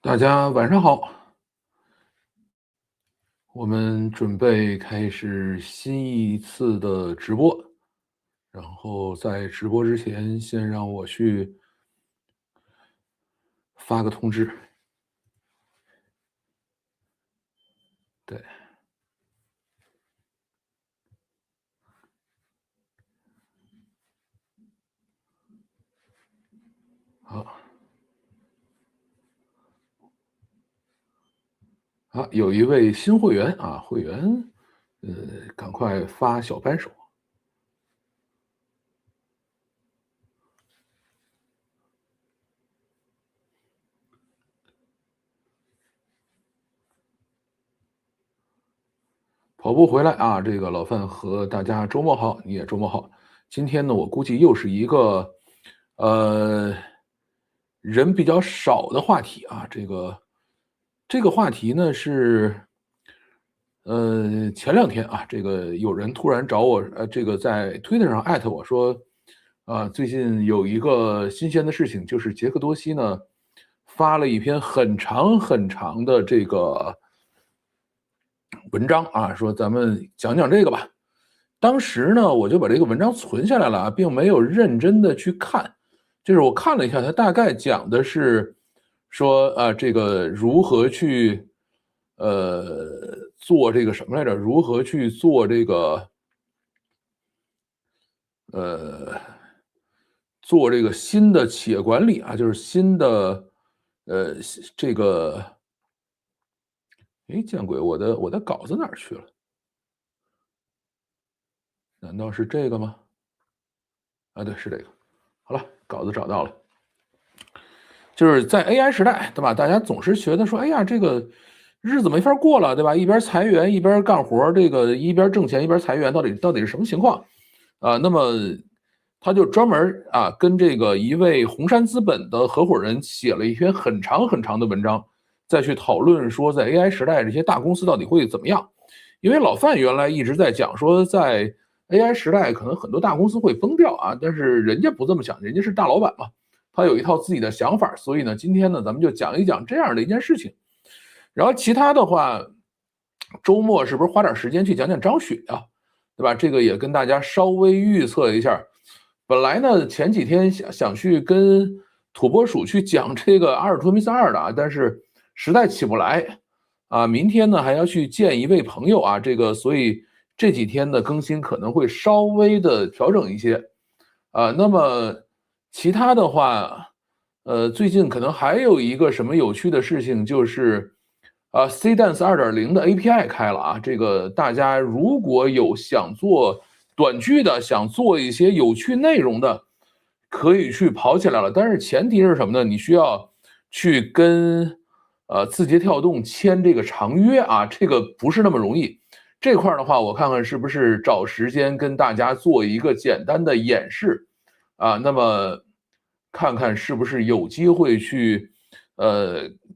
大家晚上好，我们准备开始新一次的直播，然后在直播之前，先让我去发个通知。对，好，好，有一位新会员啊，会员，呃，赶快发小扳手。跑步回来啊，这个老范和大家周末好，你也周末好。今天呢，我估计又是一个，呃，人比较少的话题啊。这个话题呢是，前两天啊，这个有人突然找我，这个在推特上艾特我说，啊，最近有一个新鲜的事情，就是杰克多西呢发了一篇很长很长的这个文章啊，说咱们讲讲这个吧。当时呢，我就把这个文章存下来了啊，并没有认真的去看。就是我看了一下，它大概讲的是说，啊，这个如何去，做这个什么来着？如何去做这个，呃，做这个新的企业管理啊，就是新的，这个，哎，见鬼，我的稿子哪儿去了？难道是这个吗？啊，对，是这个。好了，稿子找到了。就是在 AI 时代，对吧？大家总是觉得说，哎呀，这个日子没法过了，对吧？一边裁员一边干活，这个一边挣钱一边裁员，到底是什么情况？啊，那么他就专门啊跟这个一位红杉资本的合伙人写了一篇很长很长的文章，再去讨论说在 AI 时代这些大公司到底会怎么样？因为老范原来一直在讲说，在 AI 时代可能很多大公司会崩掉啊，但是人家不这么想，人家是大老板嘛。他有一套自己的想法，所以呢，今天呢，咱们就讲一讲这样的一件事情。然后其他的话，周末是不是花点时间去讲讲张雪啊？对吧？这个也跟大家稍微预测一下。本来呢，前几天想去跟土拨鼠去讲这个阿尔托弥斯二的啊，但是实在起不来啊。明天呢还要去见一位朋友啊，这个所以这几天的更新可能会稍微的调整一些。啊，那么其他的话，最近可能还有一个什么有趣的事情，就是啊，CDance 2.0的 API 开了啊。这个大家如果有想做短剧的，想做一些有趣内容的，可以去跑起来了。但是前提是什么呢？你需要去跟字节跳动签这个长约啊，这个不是那么容易。这块的话，我看看是不是找时间跟大家做一个简单的演示啊，那么看看是不是有机会去，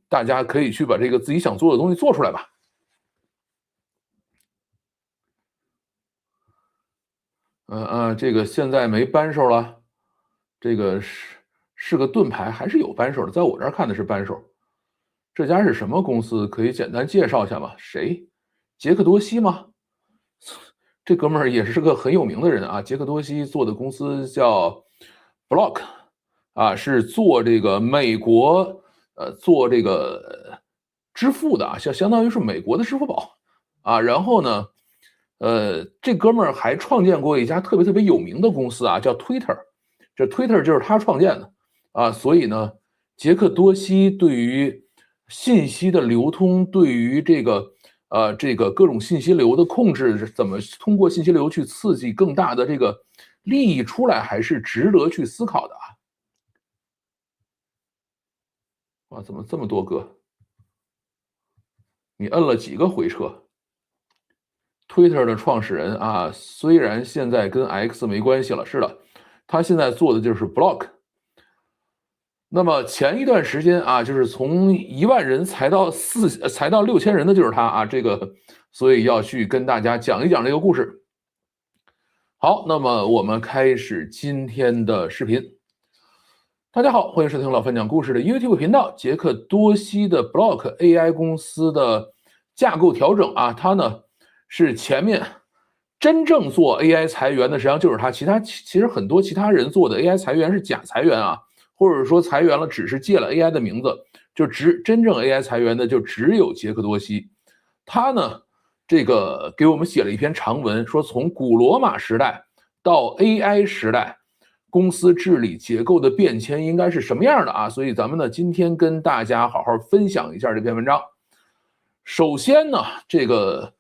大家可以去把这个自己想做的东西做出来吧。这个现在没扳手了，这个是个盾牌，还是有扳手的，在我这儿看的是扳手。这家是什么公司？可以简单介绍一下吗？谁？杰克多西吗？这哥们儿也是个很有名的人啊。杰克多西做的公司叫 Block，啊，是做这个美国做这个支付的啊，相当于是美国的支付宝啊。然后呢，这哥们儿还创建过一家特别特别有名的公司啊，叫 Twitter，这 Twitter 就是他创建的啊。所以呢，杰克多西对于信息的流通，对于这个各种信息流的控制，怎么通过信息流去刺激更大的这个利益出来，还是值得去思考的啊。哇，怎么这么多个？你摁了几个回撤？Twitter 的创始人啊，虽然现在跟 X 没关系了，是的，他现在做的就是 Block。那么前一段时间啊，就是从1万人裁到6000人的就是他啊，这个所以要去跟大家讲一讲这个故事。好，那么我们开始今天的视频。大家好，欢迎收听老范讲故事的 YouTube 频道。杰克多西的 Block AI 公司的架构调整啊，它呢是前面真正做 AI 裁员的，实际上就是它。其实很多其他人做的 AI 裁员是假裁员啊，或者说裁员了只是借了 AI 的名字，就真正 AI 裁员的就只有杰克多西。他呢这个给我们写了一篇长文，说从古罗马时代到 AI 时代，公司治理结构的变迁应该是什么样的啊？所以咱们呢今天跟大家好好分享一下这篇文章。首先呢，这个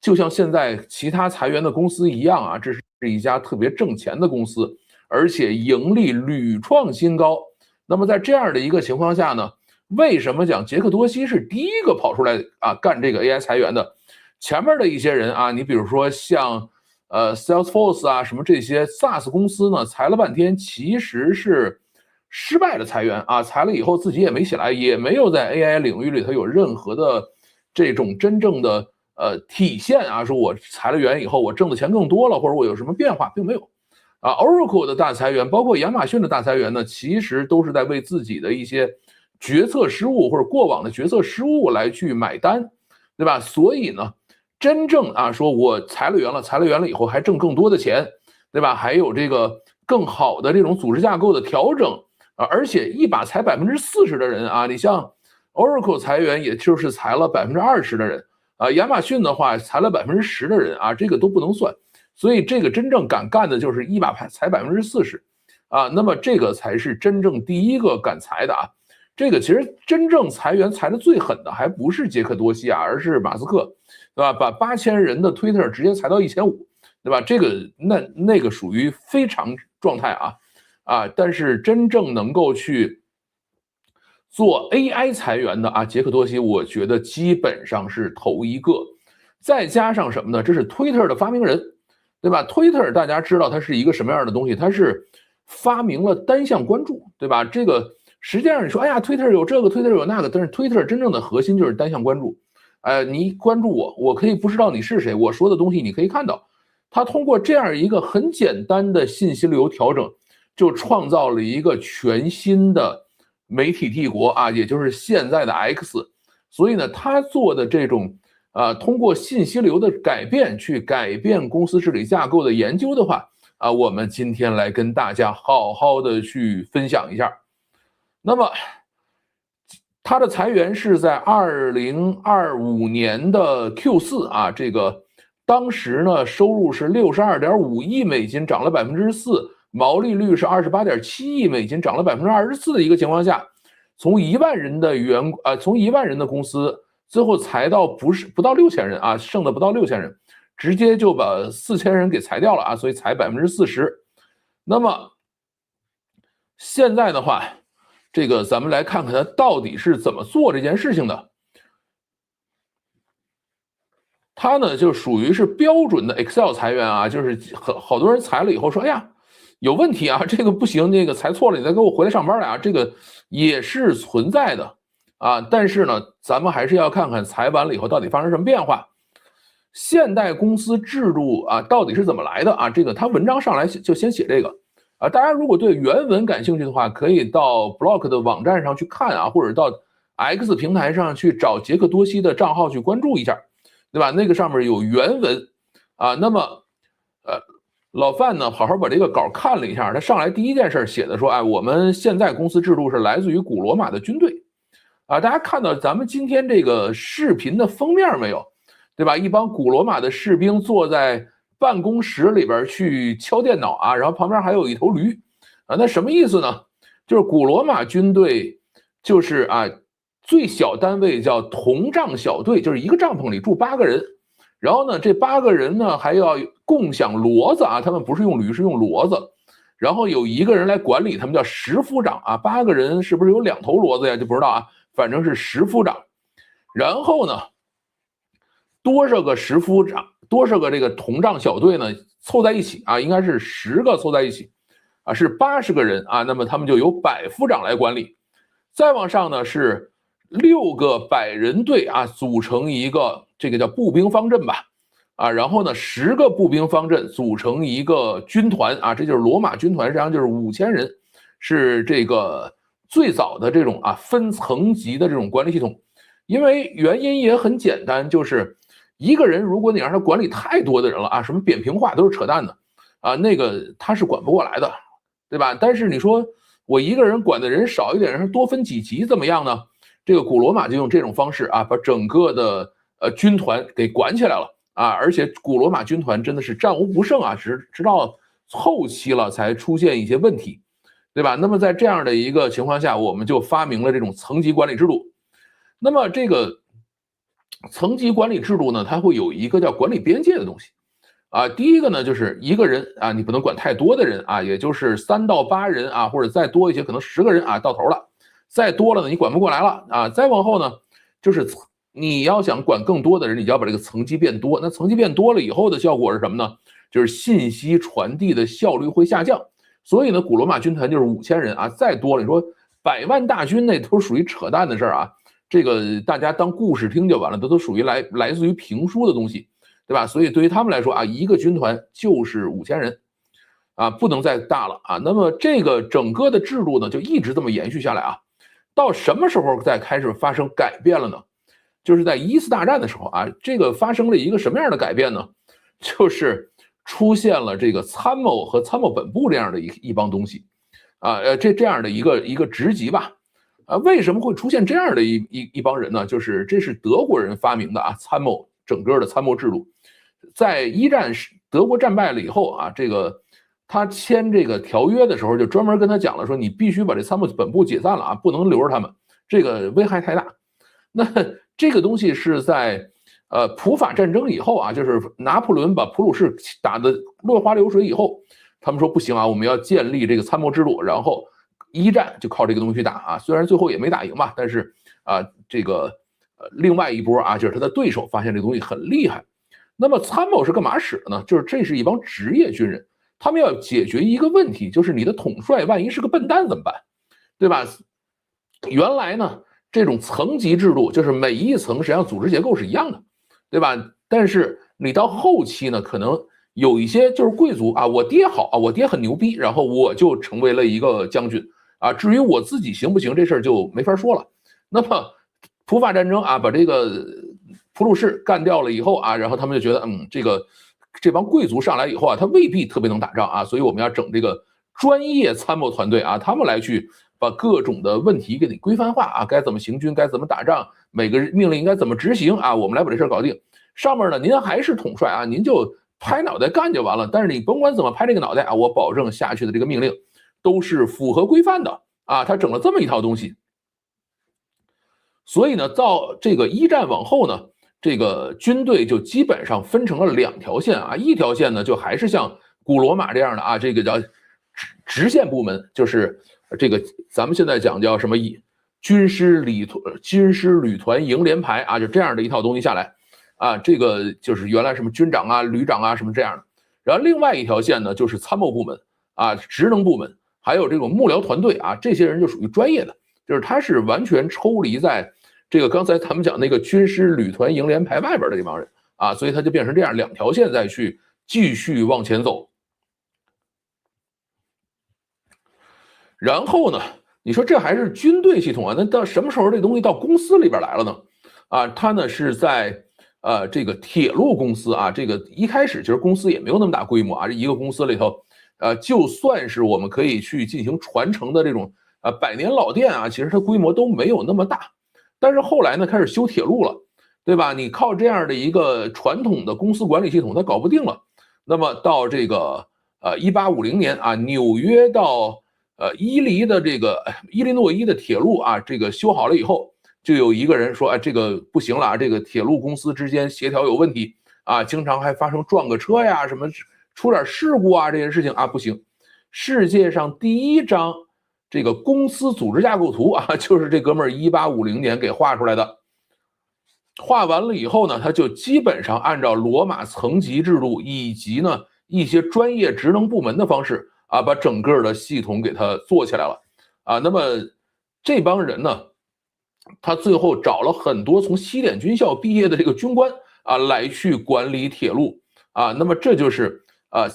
就像现在其他裁员的公司一样啊，这是一家特别挣钱的公司，而且盈利屡创新高。那么在这样的一个情况下呢，为什么讲杰克多西是第一个跑出来啊干这个 AI 裁员的？前面的一些人啊，你比如说像Salesforce 啊什么这些 SaaS 公司呢，裁了半天其实是失败的裁员啊，裁了以后自己也没起来，也没有在 AI 领域里头有任何的这种真正的体现啊，说我裁了员以后我挣的钱更多了，或者我有什么变化，并没有。啊 ，Oracle 的大裁员，包括亚马逊的大裁员呢，其实都是在为自己的一些决策失误或者过往的决策失误来去买单，对吧？所以呢，真正啊说我裁了员了，裁了员了以后还挣更多的钱，对吧？还有这个更好的这种组织架构的调整啊，而且一把裁40%的人啊，你像 Oracle 裁员，也就是裁了20%的人啊，亚马逊的话裁了10%的人啊，这个都不能算。所以这个真正敢干的就是一把裁40%，啊，那么这个才是真正第一个敢裁的啊。这个其实真正裁员裁的最狠的还不是杰克多西啊，而是马斯克，对吧？把8000人的 Twitter 直接裁到1500，对吧？这个那个属于非常状态啊，但是真正能够去做 AI 裁员的啊，杰克多西，我觉得基本上是头一个。再加上什么呢？这是 Twitter 的发明人。对吧 ？Twitter 大家知道它是一个什么样的东西？它是发明了单向关注，对吧？这个实际上你说，哎呀，Twitter 有这个，Twitter 有那个，但是 Twitter 真正的核心就是单向关注。你关注我，我可以不知道你是谁，我说的东西你可以看到。它通过这样一个很简单的信息流调整，就创造了一个全新的媒体帝国啊，也就是现在的 X。所以呢，他做的这种。通过信息流的改变去改变公司治理架构的研究的话，啊，我们今天来跟大家好好的去分享一下。那么，他的裁员是在2025年的 Q4啊，这个当时呢收入是62.5亿美金，涨了4%，毛利率是28.7亿美金，涨了24%的一个情况下，从1万人的从1万人的公司。最后裁到不到6000人啊，剩的不到6000人，直接就把4000人给裁掉了啊，所以裁40%。那么现在的话，这个咱们来看看他到底是怎么做这件事情的。他呢就属于是标准的 Excel 裁员啊，就是好多人裁了以后说，哎呀，有问题啊，这个不行，那个裁错了，你再给我回来上班来啊，这个也是存在的。啊，但是呢，咱们还是要看看裁完了以后到底发生什么变化。现代公司制度啊，到底是怎么来的啊？这个他文章上来就先写这个啊。大家如果对原文感兴趣的话，可以到 Block 的网站上去看啊，或者到 X 平台上去找杰克多西的账号去关注一下，对吧？那个上面有原文啊。那么，老范呢，好好把这个稿看了一下，他上来第一件事写的说，哎，我们现在公司制度是来自于古罗马的军队。啊，大家看到咱们今天这个视频的封面没有？对吧？一帮古罗马的士兵坐在办公室里边去敲电脑啊，然后旁边还有一头驴啊。那什么意思呢？就是古罗马军队就是啊，最小单位叫铜帐小队，就是一个帐篷里住8个人，然后呢，这8个人呢还要共享骡子啊，他们不是用驴，是用骡子。然后有一个人来管理，他们叫10夫长啊。8个人是不是有2头骡子呀？就不知道啊。反正是10夫长，然后呢，多少个10夫长，多少个这个铜帐小队呢，凑在一起啊，应该是10个凑在一起啊，是80个人啊，那么他们就由100夫长来管理。再往上呢是6个100人队啊，组成一个这个叫步兵方阵吧，啊，然后呢10个步兵方阵组成一个军团啊，这就是罗马军团，实际上就是5000人。是这个最早的这种分层级的这种管理系统，因为原因也很简单，就是一个人如果你让他管理太多的人了什么扁平化都是扯淡的那个他是管不过来的，对吧？但是你说我一个人管的人少一点，让他多分几级怎么样呢？这个古罗马就用这种方式把整个的军团给管起来了而且古罗马军团真的是战无不胜直到后期了才出现一些问题，对吧？那么在这样的一个情况下，我们就发明了这种层级管理制度。那么这个层级管理制度呢，它会有一个叫管理边界的东西第一个呢，就是一个人你不能管太多的人也就是3到8人或者再多一些，可能10个人到头了。再多了呢，你管不过来了再往后呢，就是你要想管更多的人，你就要把这个层级变多。那层级变多了以后的效果是什么呢？就是信息传递的效率会下降。所以呢，古罗马军团就是5000人再多了，你说100万大军那都属于扯淡的事儿这个大家当故事听就完了，都属于来自于评书的东西，对吧？所以对于他们来说一个军团就是5000人不能再大了那么这个整个的制度呢，就一直这么延续下来到什么时候再开始发生改变了呢？就是在1次大战的时候这个发生了一个什么样的改变呢？就是出现了这个参谋和参谋本部这样的一帮东西这样的一个职级吧为什么会出现这样的一帮人呢？就是这是德国人发明的参谋，整个的参谋制度，在1战德国战败了以后这个他签这个条约的时候，就专门跟他讲了，说你必须把这参谋本部解散了不能留着他们，这个危害太大。那这个东西是在普法战争以后就是拿破仑把普鲁士打得落花流水以后，他们说不行我们要建立这个参谋制度，然后1战就靠这个东西去打虽然最后也没打赢吧，但是这个另外一波就是他的对手发现这个东西很厉害。那么参谋是干嘛使的呢？就是这是一帮职业军人，他们要解决一个问题，就是你的统帅万一是个笨蛋怎么办，对吧？原来呢，这种层级制度就是每一层实际上组织结构是一样的，对吧？但是你到后期呢，可能有一些就是贵族我爹好我爹很牛逼，然后我就成为了一个将军至于我自己行不行，这事儿就没法说了。那么普法战争把这个普鲁士干掉了以后然后他们就觉得这帮贵族上来以后他未必特别能打仗所以我们要整这个专业参谋团队他们来去把各种的问题给你规范化该怎么行军，该怎么打仗，每个命令应该怎么执行我们来把这事搞定。上面呢，您还是统帅您就拍脑袋干就完了，但是你甭管怎么拍这个脑袋我保证下去的这个命令都是符合规范的他整了这么一套东西。所以呢，到这个1战往后呢，这个军队就基本上分成了2条线一条线呢就还是像古罗马这样的这个叫直线部门，就是这个咱们现在讲叫什么军师旅团营连排就这样的一套东西下来这个就是原来什么军长旅长什么这样的。然后另外一条线呢就是参谋部门职能部门，还有这种幕僚团队这些人就属于专业的，就是他是完全抽离在这个刚才咱们讲那个军师旅团营连排外边的这帮人所以他就变成这样2条线再去继续往前走。然后呢，你说这还是军队系统那到什么时候这东西到公司里边来了呢？它呢是在这个铁路公司这个一开始其实公司也没有那么大规模这一个公司里头就算是我们可以去进行传承的这种百年老店其实它规模都没有那么大。但是后来呢，开始修铁路了，对吧？你靠这样的一个传统的公司管理系统它搞不定了。那么到这个1850年纽约到伊利诺伊的铁路这个修好了以后，就有一个人说这个不行了这个铁路公司之间协调有问题经常还发生撞个车呀什么出点事故这些事情不行。世界上第1张这个公司组织架构图就是这哥们儿1850年给画出来的。画完了以后呢，他就基本上按照罗马层级制度以及呢一些专业职能部门的方式把整个的系统给他做起来了那么这帮人呢，他最后找了很多从西点军校毕业的这个军官来去管理铁路那么这就是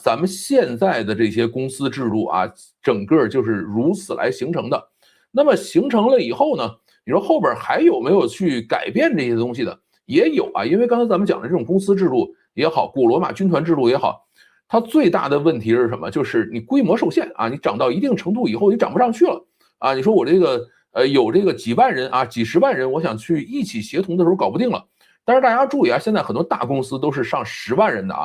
咱们现在的这些公司制度啊，整个就是如此来形成的。那么形成了以后呢，你说后边还有没有去改变这些东西的？也有啊，因为刚才咱们讲的这种公司制度也好，古罗马军团制度也好，它最大的问题是什么？就是你规模受限啊，你涨到一定程度以后，你涨不上去了啊。你说我这个有这个几万人啊，几十万人，我想去一起协同的时候搞不定了。但是大家注意啊，现在很多大公司都是上10万人的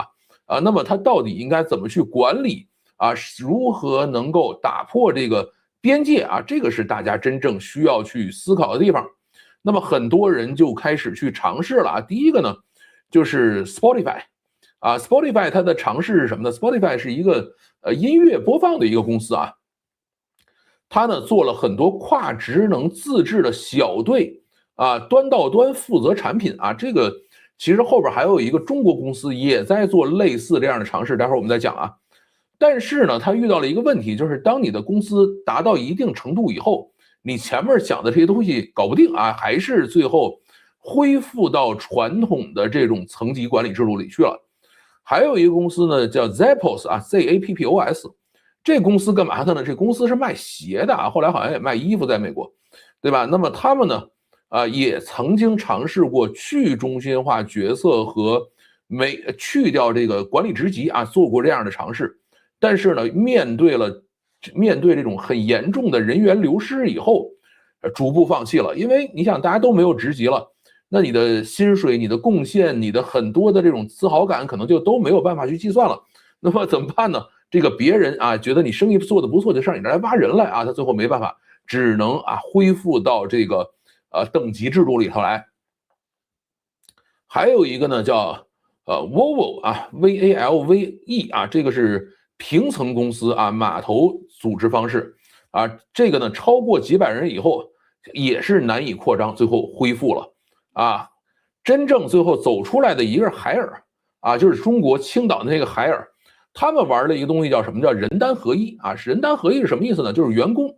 那么它到底应该怎么去管理啊？如何能够打破这个边界啊？这个是大家真正需要去思考的地方。那么很多人就开始去尝试了啊。第一个呢，就是 Spotify 啊 ，Spotify 它的尝试是什么呢 ？Spotify 是一个音乐播放的一个公司啊，它呢做了很多跨职能自制的小队啊，端到端负责产品啊。这个其实后边还有一个中国公司也在做类似这样的尝试，待会儿我们再讲啊。但是呢，它遇到了一个问题，就是当你的公司达到一定程度以后，你前面讲的这些东西搞不定啊，还是最后恢复到传统的这种层级管理制度里去了。还有一个公司呢，叫 Zappos 啊 ，Zappos，这公司干嘛的呢？这公司是卖鞋的啊，后来好像也卖衣服，在美国，对吧？那么他们呢，也曾经尝试过去中心化决策和去掉这个管理职级啊，做过这样的尝试，但是呢，面对这种很严重的人员流失以后，逐步放弃了。因为你想，大家都没有职级了，那你的薪水、你的贡献、你的很多的这种自豪感，可能就都没有办法去计算了。那么怎么办呢？这个别人啊，觉得你生意做得不错，就上你这来挖人来啊，他最后没办法，只能恢复到这个等级制度里头来。还有一个呢，叫Volvo 啊 ，VALVE 啊，这个是平层公司啊，码头组织方式啊，这个呢超过几百人以后也是难以扩张，最后恢复了啊。真正最后走出来的一个是海尔啊，就是中国青岛的那个海尔，他们玩的一个东西叫什么？叫人单合一啊。人单合一是什么意思呢？就是员工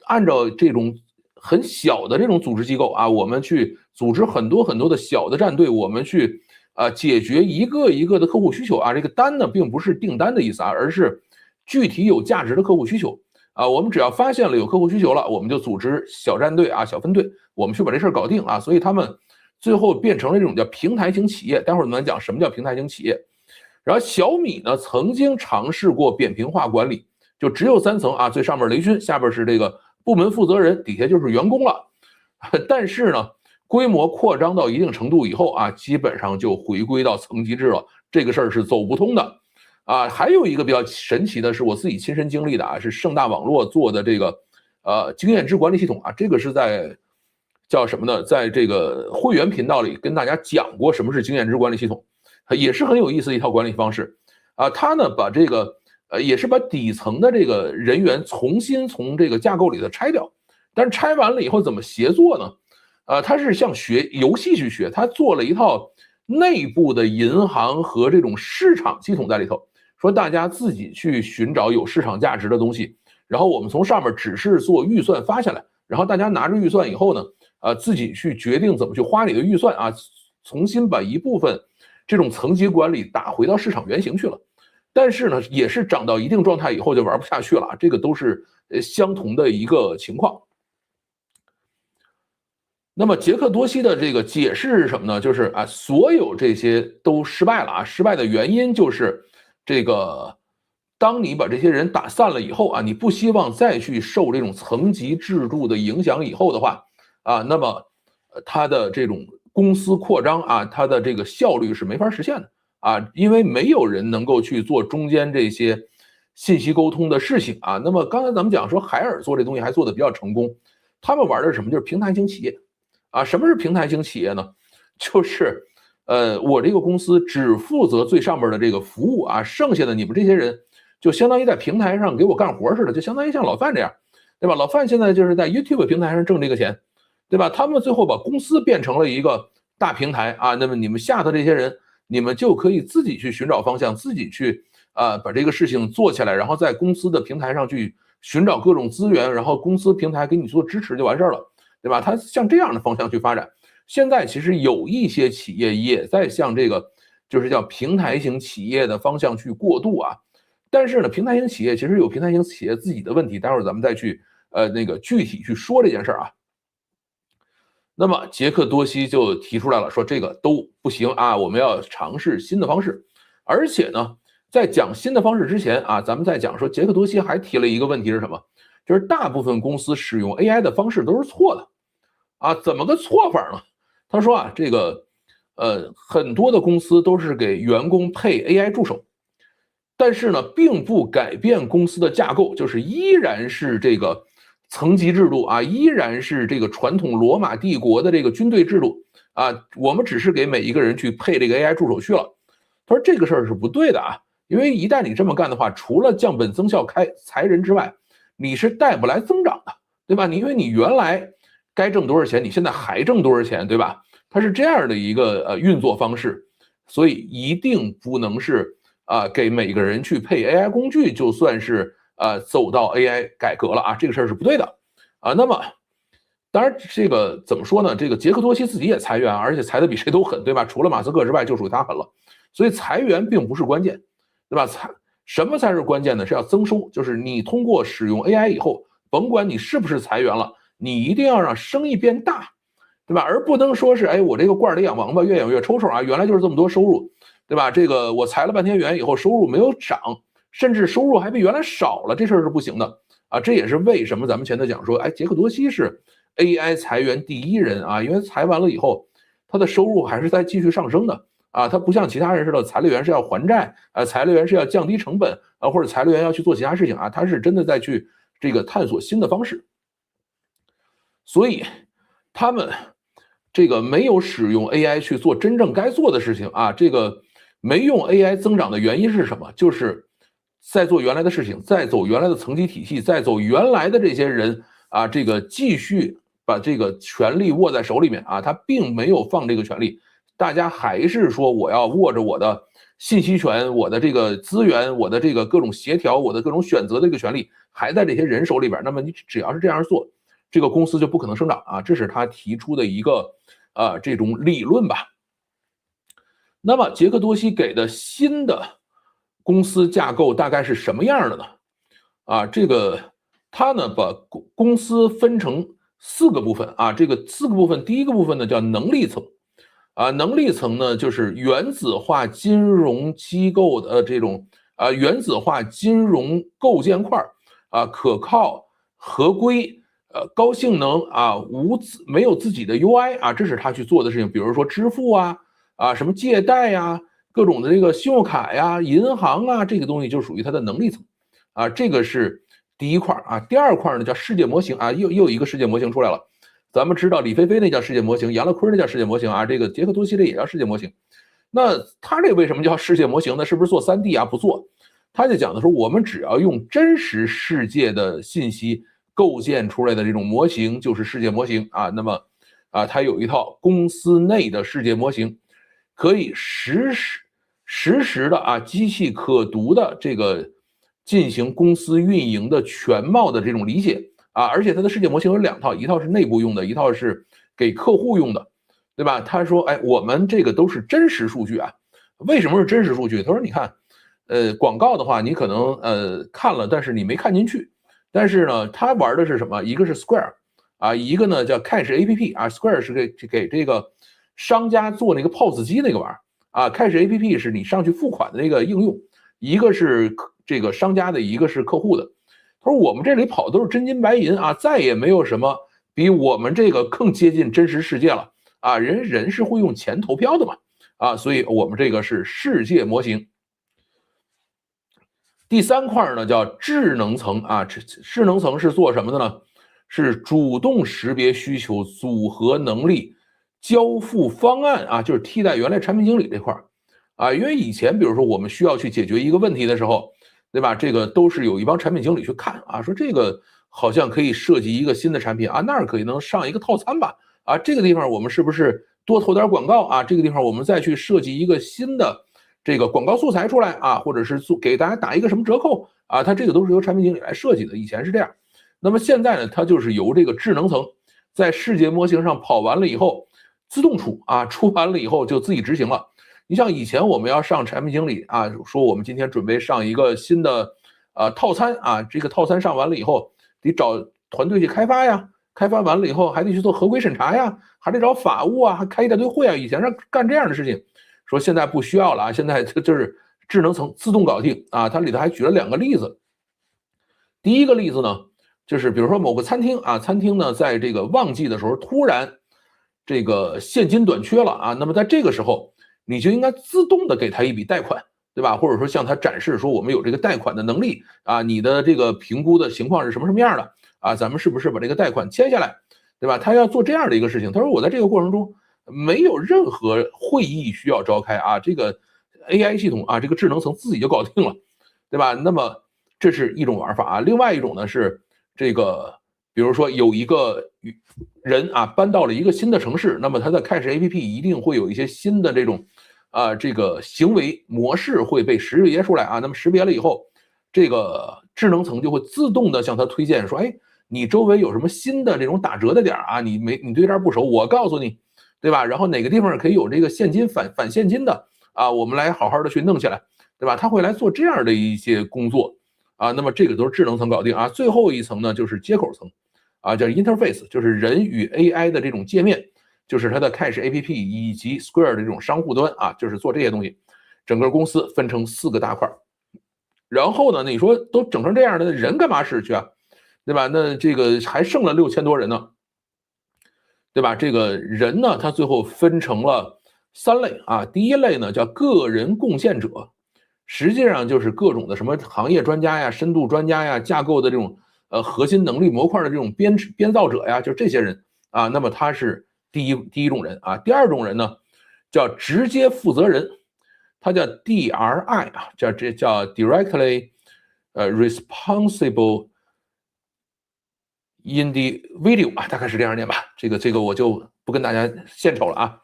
按照这种很小的这种组织机构啊，我们去组织很多很多的小的战队，我们去解决一个一个的客户需求啊。这个单呢，并不是订单的意思啊，而是具体有价值的客户需求啊。我们只要发现了有客户需求了，我们就组织小战队啊、小分队，我们去把这事儿搞定啊。所以他们最后变成了这种叫平台型企业。待会儿我们讲什么叫平台型企业。然后小米呢，曾经尝试过扁平化管理，就只有3层啊，最上面雷军，下边是这个部门负责人，底下就是员工了。但是呢，规模扩张到一定程度以后啊，基本上就回归到层级制了，这个事儿是走不通的啊。还有一个比较神奇的是我自己亲身经历的啊，是盛大网络做的这个经验值管理系统啊，这个是在叫什么呢？在这个会员频道里跟大家讲过什么是经验值管理系统。也是很有意思的一套管理方式啊。他呢把这个也是把底层的这个人员重新从这个架构里头拆掉，但是拆完了以后怎么协作呢？他是像学游戏去学，他做了一套内部的银行和这种市场系统在里头，说大家自己去寻找有市场价值的东西，然后我们从上面只是做预算发下来，然后大家拿着预算以后呢，自己去决定怎么去花你的预算啊，重新把一部分这种层级管理打回到市场原型去了。但是呢，也是涨到一定状态以后就玩不下去了，这个都是相同的一个情况。那么杰克多西的这个解释是什么呢？就是所有这些都失败了啊，失败的原因就是这个，当你把这些人打散了以后啊，你不希望再去受这种层级制度的影响以后的话啊，那么它的这种公司扩张啊，它的这个效率是没法实现的啊，因为没有人能够去做中间这些信息沟通的事情啊。那么刚才咱们讲说海尔做这东西还做的比较成功，他们玩的是什么？就是平台型企业啊。什么是平台型企业呢？就是我这个公司只负责最上面的这个服务啊，剩下的你们这些人就相当于在平台上给我干活似的，就相当于像老范这样，对吧？老范现在就是在 YouTube 平台上挣这个钱，对吧？他们最后把公司变成了一个大平台啊，那么你们下头这些人，你们就可以自己去寻找方向，自己去把这个事情做起来，然后在公司的平台上去寻找各种资源，然后公司平台给你做支持就完事儿了，对吧？它向这样的方向去发展。现在其实有一些企业也在向这个就是叫平台型企业的方向去过渡啊。但是呢，平台型企业其实有平台型企业自己的问题，待会儿咱们再去那个具体去说这件事儿啊。那么杰克多西就提出来了，说这个都不行啊，我们要尝试新的方式。而且呢，在讲新的方式之前啊，咱们在讲说杰克多西还提了一个问题是什么？就是大部分公司使用 AI 的方式都是错的啊，怎么个错法呢？他说啊，这个很多的公司都是给员工配 AI 助手，但是呢，并不改变公司的架构，就是依然是这个层级制度啊，依然是这个传统罗马帝国的这个军队制度啊，我们只是给每一个人去配这个 AI 助手去了。他说这个事儿是不对的啊，因为一旦你这么干的话，除了降本增效裁人之外，你是带不来增长的，对吧？因为你原来该挣多少钱，你现在还挣多少钱，对吧？它是这样的一个运作方式，所以一定不能是给每个人去配 AI 工具，就算是走到 AI 改革了啊，这个事儿是不对的啊。那么当然这个怎么说呢？这个杰克多西自己也裁员，而且裁的比谁都狠，对吧？除了马斯克之外，就属于他狠了。所以裁员并不是关键，对吧？什么才是关键呢？是要增收，就是你通过使用 AI 以后，甭管你是不是裁员了，你一定要让生意变大，对吧？而不能说是哎，我这个罐里养王八，越养越抽抽啊，原来就是这么多收入，对吧？这个我裁了半天员以后，收入没有涨，甚至收入还比原来少了，这事儿是不行的啊。这也是为什么咱们前头讲说，哎，杰克多西是 AI 裁员第一人啊，因为裁完了以后，他的收入还是在继续上升的。啊，他不像其他人似的，裁了员是要还债，裁了员是要降低成本，或者裁了员要去做其他事情啊，他是真的在去这个探索新的方式。所以他们这个没有使用 AI 去做真正该做的事情啊，这个没用 AI 增长的原因是什么？就是在做原来的事情，在走原来的层级体系，在走原来的这些人啊，这个继续把这个权力握在手里面啊，他并没有放这个权力。大家还是说我要握着我的信息权，我的这个资源，我的这个各种协调，我的各种选择的这个权利还在这些人手里边。那么你只要是这样做，这个公司就不可能生长啊，这是他提出的一个这种理论吧。那么杰克多西给的新的公司架构大概是什么样的呢？啊，这个他呢把公司分成4个部分啊，这个4个部分，第一个部分呢叫能力层。能力层呢，就是原子化金融机构的这种原子化金融构建块可靠、合规、高性能没有自己的 UI 啊，这是他去做的事情。比如说支付什么借贷呀，各种的这个信用卡呀、银行啊，这个东西就属于它的能力层这个是第一块第二块呢叫世界模型又有一个世界模型出来了。咱们知道李飞飞那叫世界模型，杨乐坤那叫世界模型这个杰克多西这也叫世界模型。那他这为什么叫世界模型呢？是不是做3D不做，他就讲的说，我们只要用真实世界的信息构建出来的这种模型就是世界模型那么它有一套公司内的世界模型，可以实时的机器可读的这个进行公司运营的全貌的这种理解。而且它的世界模型有2套，一套是内部用的，一套是给客户用的，对吧？他说，哎，我们这个都是真实数据为什么是真实数据？他说，你看，广告的话，你可能看了，但是你没看进去。但是呢，他玩的是什么？一个是 Square 一个呢叫 Cash APP Square 是给这个商家做那个 POS 机那个玩意儿Cash APP 是你上去付款的那个应用，一个是这个商家的，一个是客户的。他说我们这里跑都是真金白银再也没有什么比我们这个更接近真实世界了人是会用钱投票的嘛所以我们这个是世界模型。第3块呢叫智能层智能层是做什么的呢？是主动识别需求、组合能力、交付方案就是替代原来产品经理这块因为以前比如说我们需要去解决一个问题的时候，对吧？这个都是有一帮产品经理去看说这个好像可以设计一个新的产品那儿可以能上一个套餐吧这个地方我们是不是多投点广告这个地方我们再去设计一个新的这个广告素材出来或者是给大家打一个什么折扣它这个都是由产品经理来设计的，以前是这样。那么现在呢，它就是由这个智能层在世界模型上跑完了以后自动出出完了以后就自己执行了。你像以前我们要上产品经理啊，说我们今天准备上一个新的套餐啊，这个套餐上完了以后，得找团队去开发呀，开发完了以后还得去做合规审查呀，还得找法务啊，还开一大堆会啊。以前是干这样的事情，说现在不需要了啊，现在就是智能层自动搞定啊。它里头还举了2个例子，第一个例子呢，就是比如说某个餐厅啊，餐厅呢在这个旺季的时候突然这个现金短缺了啊，那么在这个时候你就应该自动的给他一笔贷款，对吧？或者说向他展示说我们有这个贷款的能力啊，你的这个评估的情况是什么样的啊？咱们是不是把这个贷款签下来，对吧？他要做这样的一个事情。他说我在这个过程中没有任何会议需要召开啊，这个 AI 系统啊，这个智能层自己就搞定了，对吧？那么这是一种玩法啊。另外一种呢是这个，比如说有一个人啊搬到了一个新的城市，那么他的开始 APP 一定会有一些新的这种这个行为模式会被识别出来啊。那么识别了以后，这个智能层就会自动的向他推荐说，哎，你周围有什么新的这种打折的点啊？你对这儿不熟，我告诉你，对吧？然后哪个地方可以有这个现金返现金的啊？我们来好好的去弄起来，对吧？他会来做这样的一些工作啊。那么这个都是智能层搞定啊。最后一层呢就是接口层啊，叫 interface， 就是人与 AI 的这种界面，就是它的 Cash APP 以及 Square 的这种商户端啊，就是做这些东西。整个公司分成4个大块，然后呢，你说都整成这样的，人干嘛使去啊？对吧？那这个还剩了6000多人呢，对吧？这个人呢，他最后分成了3类啊。第一类呢叫个人贡献者，实际上就是各种的什么行业专家呀、深度专家呀、架构的这种核心能力模块的这种编造者呀，就这些人啊。那么他是第一种人啊。第二种人呢叫直接负责人，他叫 DRI 啊，叫 Directly Responsible Individual 啊，大概是这样念吧。这个我就不跟大家献丑了啊。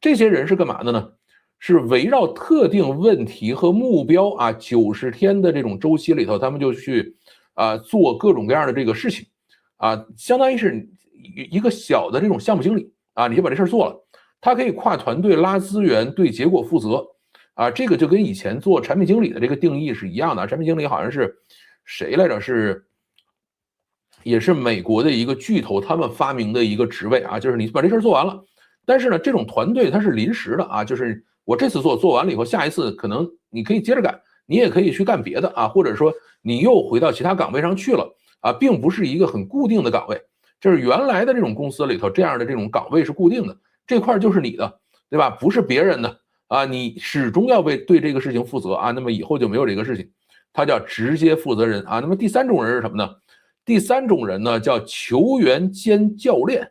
这些人是干嘛的呢？是围绕特定问题和目标啊，90天的这种周期里头，他们就去做各种各样的这个事情啊，相当于是一个小的这种项目经理啊，你就把这事做了。他可以跨团队拉资源，对结果负责啊。这个就跟以前做产品经理的这个定义是一样的。产品经理好像是谁来着？也是美国的一个巨头，他们发明的一个职位啊，就是你把这事做完了。但是呢，这种团队它是临时的啊，就是我这次做完了以后，下一次可能你可以接着干，你也可以去干别的啊，或者说你又回到其他岗位上去了啊，并不是一个很固定的岗位。就是原来的这种公司里头，这样的这种岗位是固定的，这块就是你的，对吧？不是别人的啊，你始终要对这个事情负责啊。那么以后就没有这个事情，它叫直接负责人啊。那么第3种人是什么呢？第3种人呢叫球员兼教练，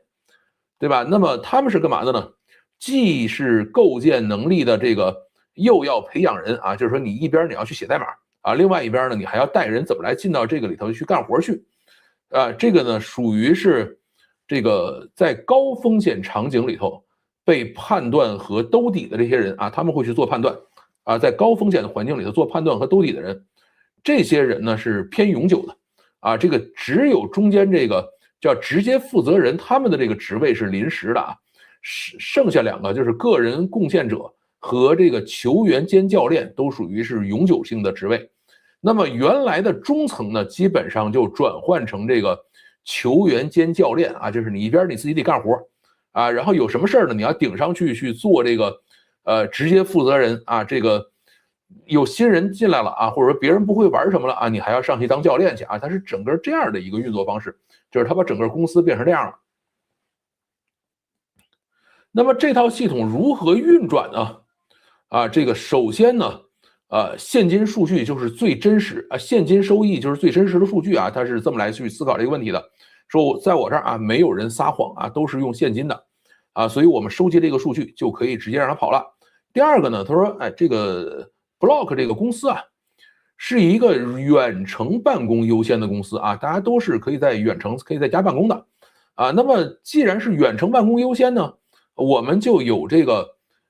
对吧？那么他们是干嘛的呢？既是构建能力的这个，又要培养人啊，就是说你一边你要去写代码啊，另外一边呢你还要带人怎么来进到这个里头去干活去啊。这个呢属于是这个在高风险场景里头被判断和兜底的这些人啊，他们会去做判断啊，在高风险的环境里头做判断和兜底的人，这些人呢是偏永久的啊。这个只有中间这个叫直接负责人，他们的这个职位是临时的啊，剩下2个就是个人贡献者和这个球员兼教练都属于是永久性的职位。那么原来的中层呢，基本上就转换成这个球员兼教练啊，就是你一边你自己得干活啊，然后有什么事儿呢，你要顶上去做这个直接负责人啊。这个有新人进来了啊，或者说别人不会玩什么了啊，你还要上去当教练去啊。它是整个这样的一个运作方式，就是他把整个公司变成这样了。那么这套系统如何运转呢？啊，这个首先呢，现金数据就是最真实啊，现金收益就是最真实的数据啊，它是这么来去思考这个问题的。说在我这儿啊，没有人撒谎啊，都是用现金的啊，所以我们收集这个数据就可以直接让它跑了。第二个呢，他说，哎，这个 Block 这个公司啊，是一个远程办公优先的公司啊，大家都是可以在远程可以在家办公的啊。那么既然是远程办公优先呢，我们就有这个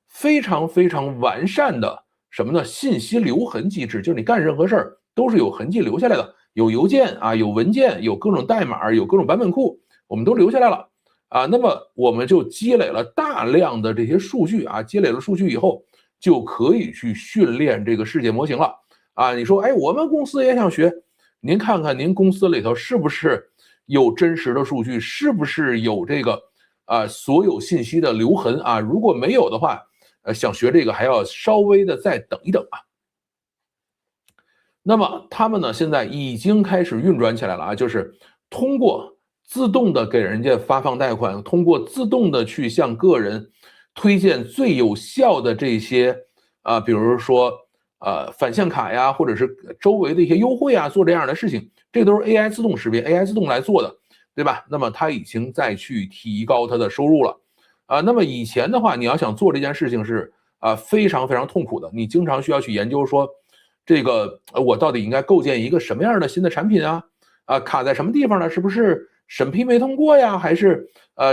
非常非常完善的什么呢？信息留痕机制，就是你干任何事儿都是有痕迹留下来的，有邮件啊，有文件，有各种代码，有各种版本库，我们都留下来了啊。那么我们就积累了大量的这些数据啊，积累了数据以后，就可以去训练这个世界模型了啊。你说，哎，我们公司也想学，您看看您公司里头是不是有真实的数据，是不是有这个所有信息的留痕啊？如果没有的话，想学这个还要稍微的再等一等啊。那么他们呢，现在已经开始运转起来了啊，就是通过自动的给人家发放贷款，通过自动的去向个人推荐最有效的这些比如说返现卡呀，或者是周围的一些优惠啊，做这样的事情，这都是 AI 自动识别、AI 自动来做的，对吧？那么它已经在去提高它的收入了那么以前的话，你要想做这件事情是非常非常痛苦的，你经常需要去研究说。这个我到底应该构建一个什么样的新的产品啊？卡在什么地方呢？是不是审批没通过呀？还是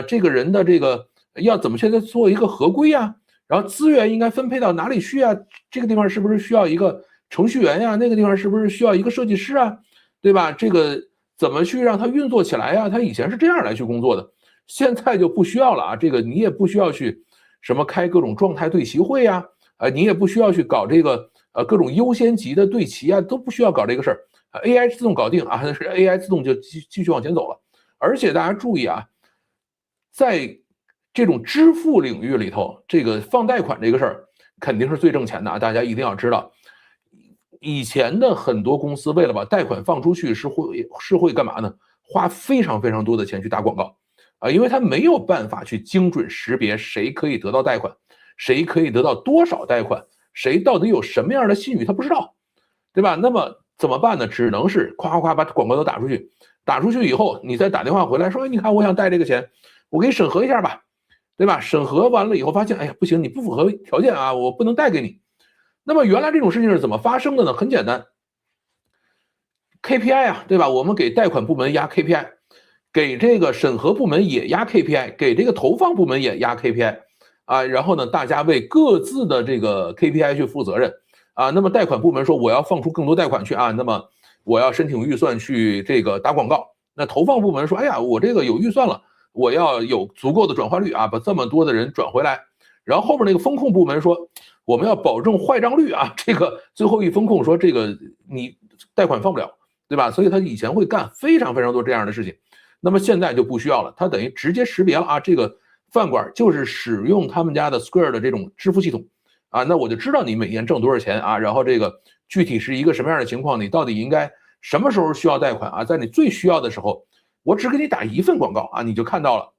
这个人的这个要怎么去做一个合规呀？然后资源应该分配到哪里去啊？这个地方是不是需要一个程序员呀？那个地方是不是需要一个设计师啊？对吧？这个怎么去让它运作起来呀？它以前是这样来去工作的，现在就不需要了啊！这个你也不需要去什么开各种状态对齐会呀，你也不需要去搞这个。各种优先级的对齐啊，都不需要搞这个事儿，AI 自动搞定啊，是 AI 自动就继续往前走了。而且大家注意啊，在这种支付领域里头，这个放贷款这个事儿肯定是最挣钱的啊，大家一定要知道。以前的很多公司为了把贷款放出去，是会干嘛呢？花非常非常多的钱去打广告因为他没有办法去精准识别谁可以得到贷款，谁可以得到多少贷款。谁到底有什么样的信誉，他不知道，对吧？那么怎么办呢？只能是夸夸夸把广告都打出去，打出去以后，你再打电话回来说，你看我想贷这个钱，我给你审核一下吧，对吧？审核完了以后发现，哎呀，不行，你不符合条件啊，我不能贷给你。那么原来这种事情是怎么发生的呢？很简单 ，KPI 啊，对吧？我们给贷款部门压 KPI， 给这个审核部门也压 KPI， 给这个投放部门也压 KPI。然后呢，大家为各自的这个 KPI 去负责任那么贷款部门说我要放出更多贷款去那么我要申请预算去这个打广告。那投放部门说，哎呀，我这个有预算了，我要有足够的转化率把这么多的人转回来。然后后面那个风控部门说，我们要保证坏账率这个最后一风控说，这个你贷款放不了，对吧？所以他以前会干非常非常多这样的事情，那么现在就不需要了，他等于直接识别了这个。饭馆就是使用他们家的 Square 的这种支付系统那我就知道你每年挣多少钱然后这个具体是一个什么样的情况，你到底应该什么时候需要贷款在你最需要的时候，我只给你打一份广告你就看到了，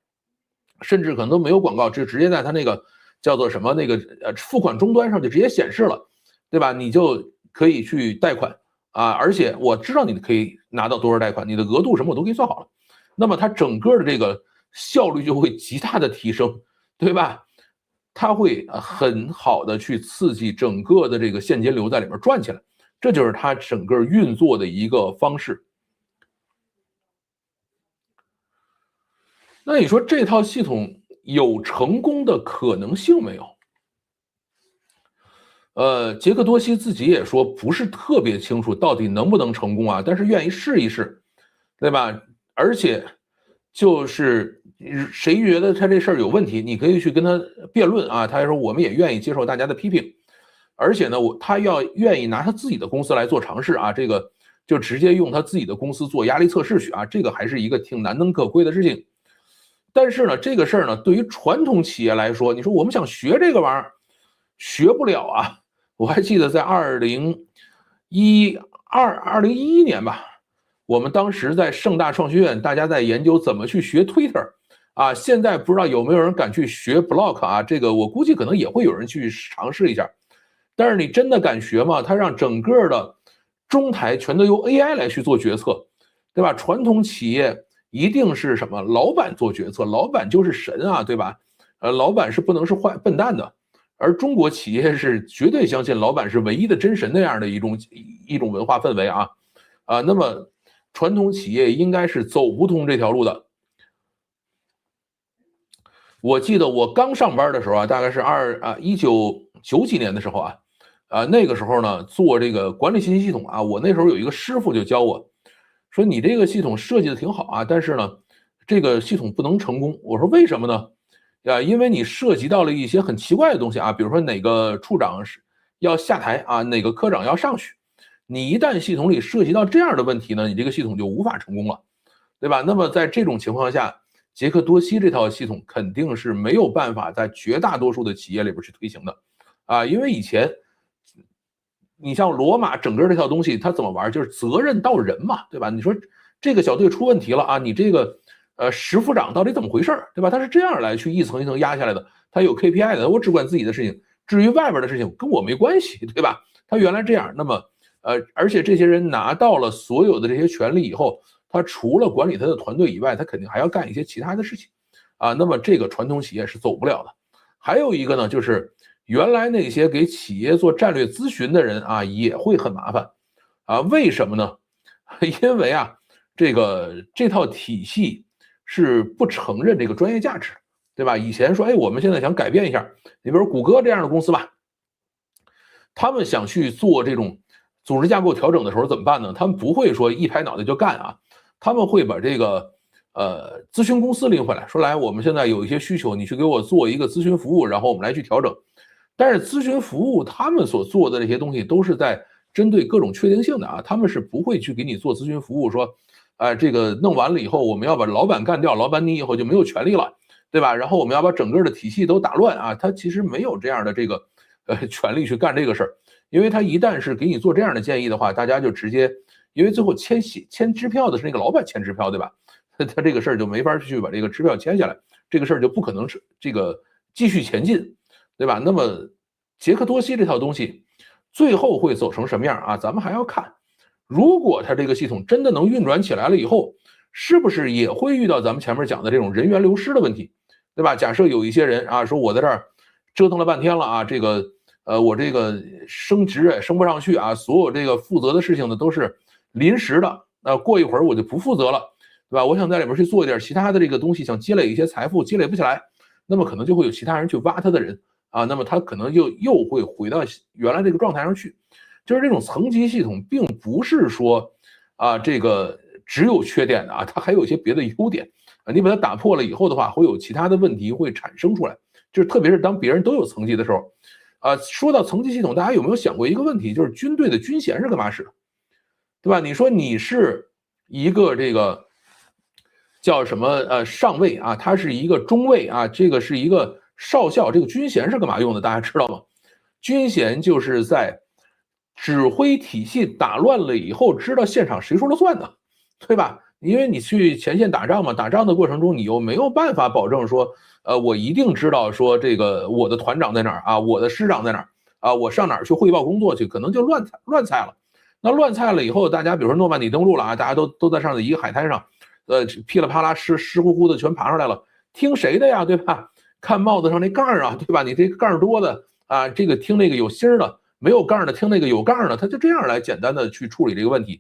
甚至可能都没有广告，就直接在他那个叫做什么那个付款终端上就直接显示了，对吧？你就可以去贷款而且我知道你可以拿到多少贷款，你的额度什么我都给你算好了，那么它整个的这个。效率就会极大的提升，对吧？它会很好的去刺激整个的这个现金流在里面转起来，这就是它整个运作的一个方式。那你说这套系统有成功的可能性没有？杰克多西自己也说不是特别清楚到底能不能成功但是愿意试一试，对吧？而且就是谁觉得他这事儿有问题，你可以去跟他辩论他说我们也愿意接受大家的批评，而且呢，他要愿意拿他自己的公司来做尝试这个就直接用他自己的公司做压力测试去这个还是一个挺难能可贵的事情。但是呢，这个事儿呢，对于传统企业来说，你说我们想学这个玩意儿，学不了我还记得在2011年吧。我们当时在盛大创学院，大家在研究怎么去学 Twitter 现在不知道有没有人敢去学 Block 这个我估计可能也会有人去尝试一下，但是你真的敢学吗？它让整个的中台全都由 AI 来去做决策，对吧？传统企业一定是什么？老板做决策，老板就是神对吧？老板是不能是笨蛋的，而中国企业是绝对相信老板是唯一的真神那样的一种文化氛围那么。传统企业应该是走不通这条路的。我记得我刚上班的时候大概是1990几年的时候那个时候呢做这个管理信息系统我那时候有一个师傅就教我说，你这个系统设计的挺好但是呢，这个系统不能成功。我说为什么呢？因为你涉及到了一些很奇怪的东西啊，比如说哪个处长是要下台啊，哪个科长要上去，你一旦系统里涉及到这样的问题呢，你这个系统就无法成功了，对吧？那么在这种情况下，杰克多西这套系统肯定是没有办法在绝大多数的企业里边去推行的，因为以前你像罗马整个这套东西，它怎么玩？就是责任到人嘛，对吧？你说这个小队出问题了啊，你这个石副长到底怎么回事，对吧？他是这样来去一层一层压下来的，他有 KPI 的，我只管自己的事情，至于外边的事情跟我没关系，对吧？他原来这样，那么而且这些人拿到了所有的这些权利以后，他除了管理他的团队以外，他肯定还要干一些其他的事情那么这个传统企业是走不了的。还有一个呢，就是原来那些给企业做战略咨询的人也会很麻烦为什么呢？因为这套体系是不承认这个专业价值，对吧？以前说，我们现在想改变一下，你比如谷歌这样的公司吧，他们想去做这种组织架构调整的时候怎么办呢？他们不会说一拍脑袋就干他们会把这个咨询公司拎回来，说来我们现在有一些需求，你去给我做一个咨询服务，然后我们来去调整。但是咨询服务他们所做的这些东西都是在针对各种确定性的他们是不会去给你做咨询服务，说这个弄完了以后我们要把老板干掉，老板你以后就没有权利了，对吧？然后我们要把整个的体系都打乱他其实没有这样的这个权利去干这个事儿，因为他一旦是给你做这样的建议的话，大家就直接，因为最后签支票的是那个老板签支票，对吧？他这个事儿就没法去把这个支票签下来，这个事儿就不可能是这个继续前进，对吧？那么杰克多西这套东西最后会走成什么样咱们还要看。如果他这个系统真的能运转起来了以后，是不是也会遇到咱们前面讲的这种人员流失的问题，对吧？假设有一些人说我在这儿折腾了半天了这个我这个升职也升不上去所有这个负责的事情呢都是临时的过一会儿我就不负责了，对吧？我想在里面去做一点其他的这个东西，想积累一些财富，积累不起来，那么可能就会有其他人去挖他的人那么他可能就又会回到原来这个状态上去。就是这种层级系统并不是说这个只有缺点的它还有一些别的优点你把它打破了以后的话，会有其他的问题会产生出来，就是特别是当别人都有层级的时候说到层级系统，大家有没有想过一个问题，就是军队的军衔是干嘛使的，对吧？你说你是一个这个叫什么上尉他是一个中尉这个是一个少校，这个军衔是干嘛用的？大家知道吗？军衔就是在指挥体系打乱了以后，知道现场谁说了算的，对吧？因为你去前线打仗嘛，打仗的过程中你又没有办法保证说，我一定知道说这个我的团长在哪儿我的师长在哪儿我上哪儿去汇报工作去，可能就乱菜了。那乱菜了以后，大家比如说诺曼底登陆了大家都在上的一个海滩上，噼里啪啦湿乎乎的全爬上来了，听谁的呀，对吧？看帽子上那杠对吧？你这杠多的这个听那个有芯的。没有杠的听那个有杠的，他就这样来简单的去处理这个问题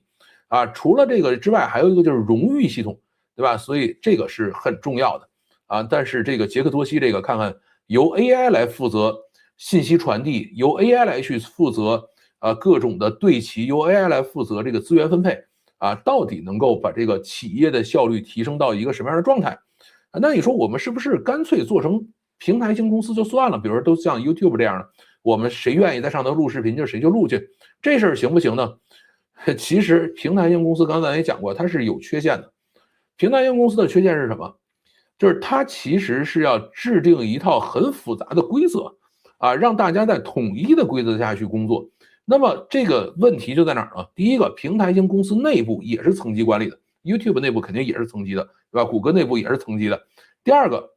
除了这个之外，还有一个就是荣誉系统，对吧？所以这个是很重要的但是这个杰克多西这个看看由 AI 来负责信息传递，由 AI 来去负责各种的对齐，由 AI 来负责这个资源分配到底能够把这个企业的效率提升到一个什么样的状态那你说我们是不是干脆做成平台型公司就算了？比如说都像 YouTube 这样的。我们谁愿意在上头录视频就谁就录去，这事儿行不行呢？其实平台型公司刚才也讲过，它是有缺陷的。平台型公司的缺陷是什么？就是它其实是要制定一套很复杂的规则让大家在统一的规则下去工作。那么这个问题就在哪儿呢？第一个，平台型公司内部也是层级管理的 ，YouTube 内部肯定也是层级的，对吧？谷歌内部也是层级的。第二个，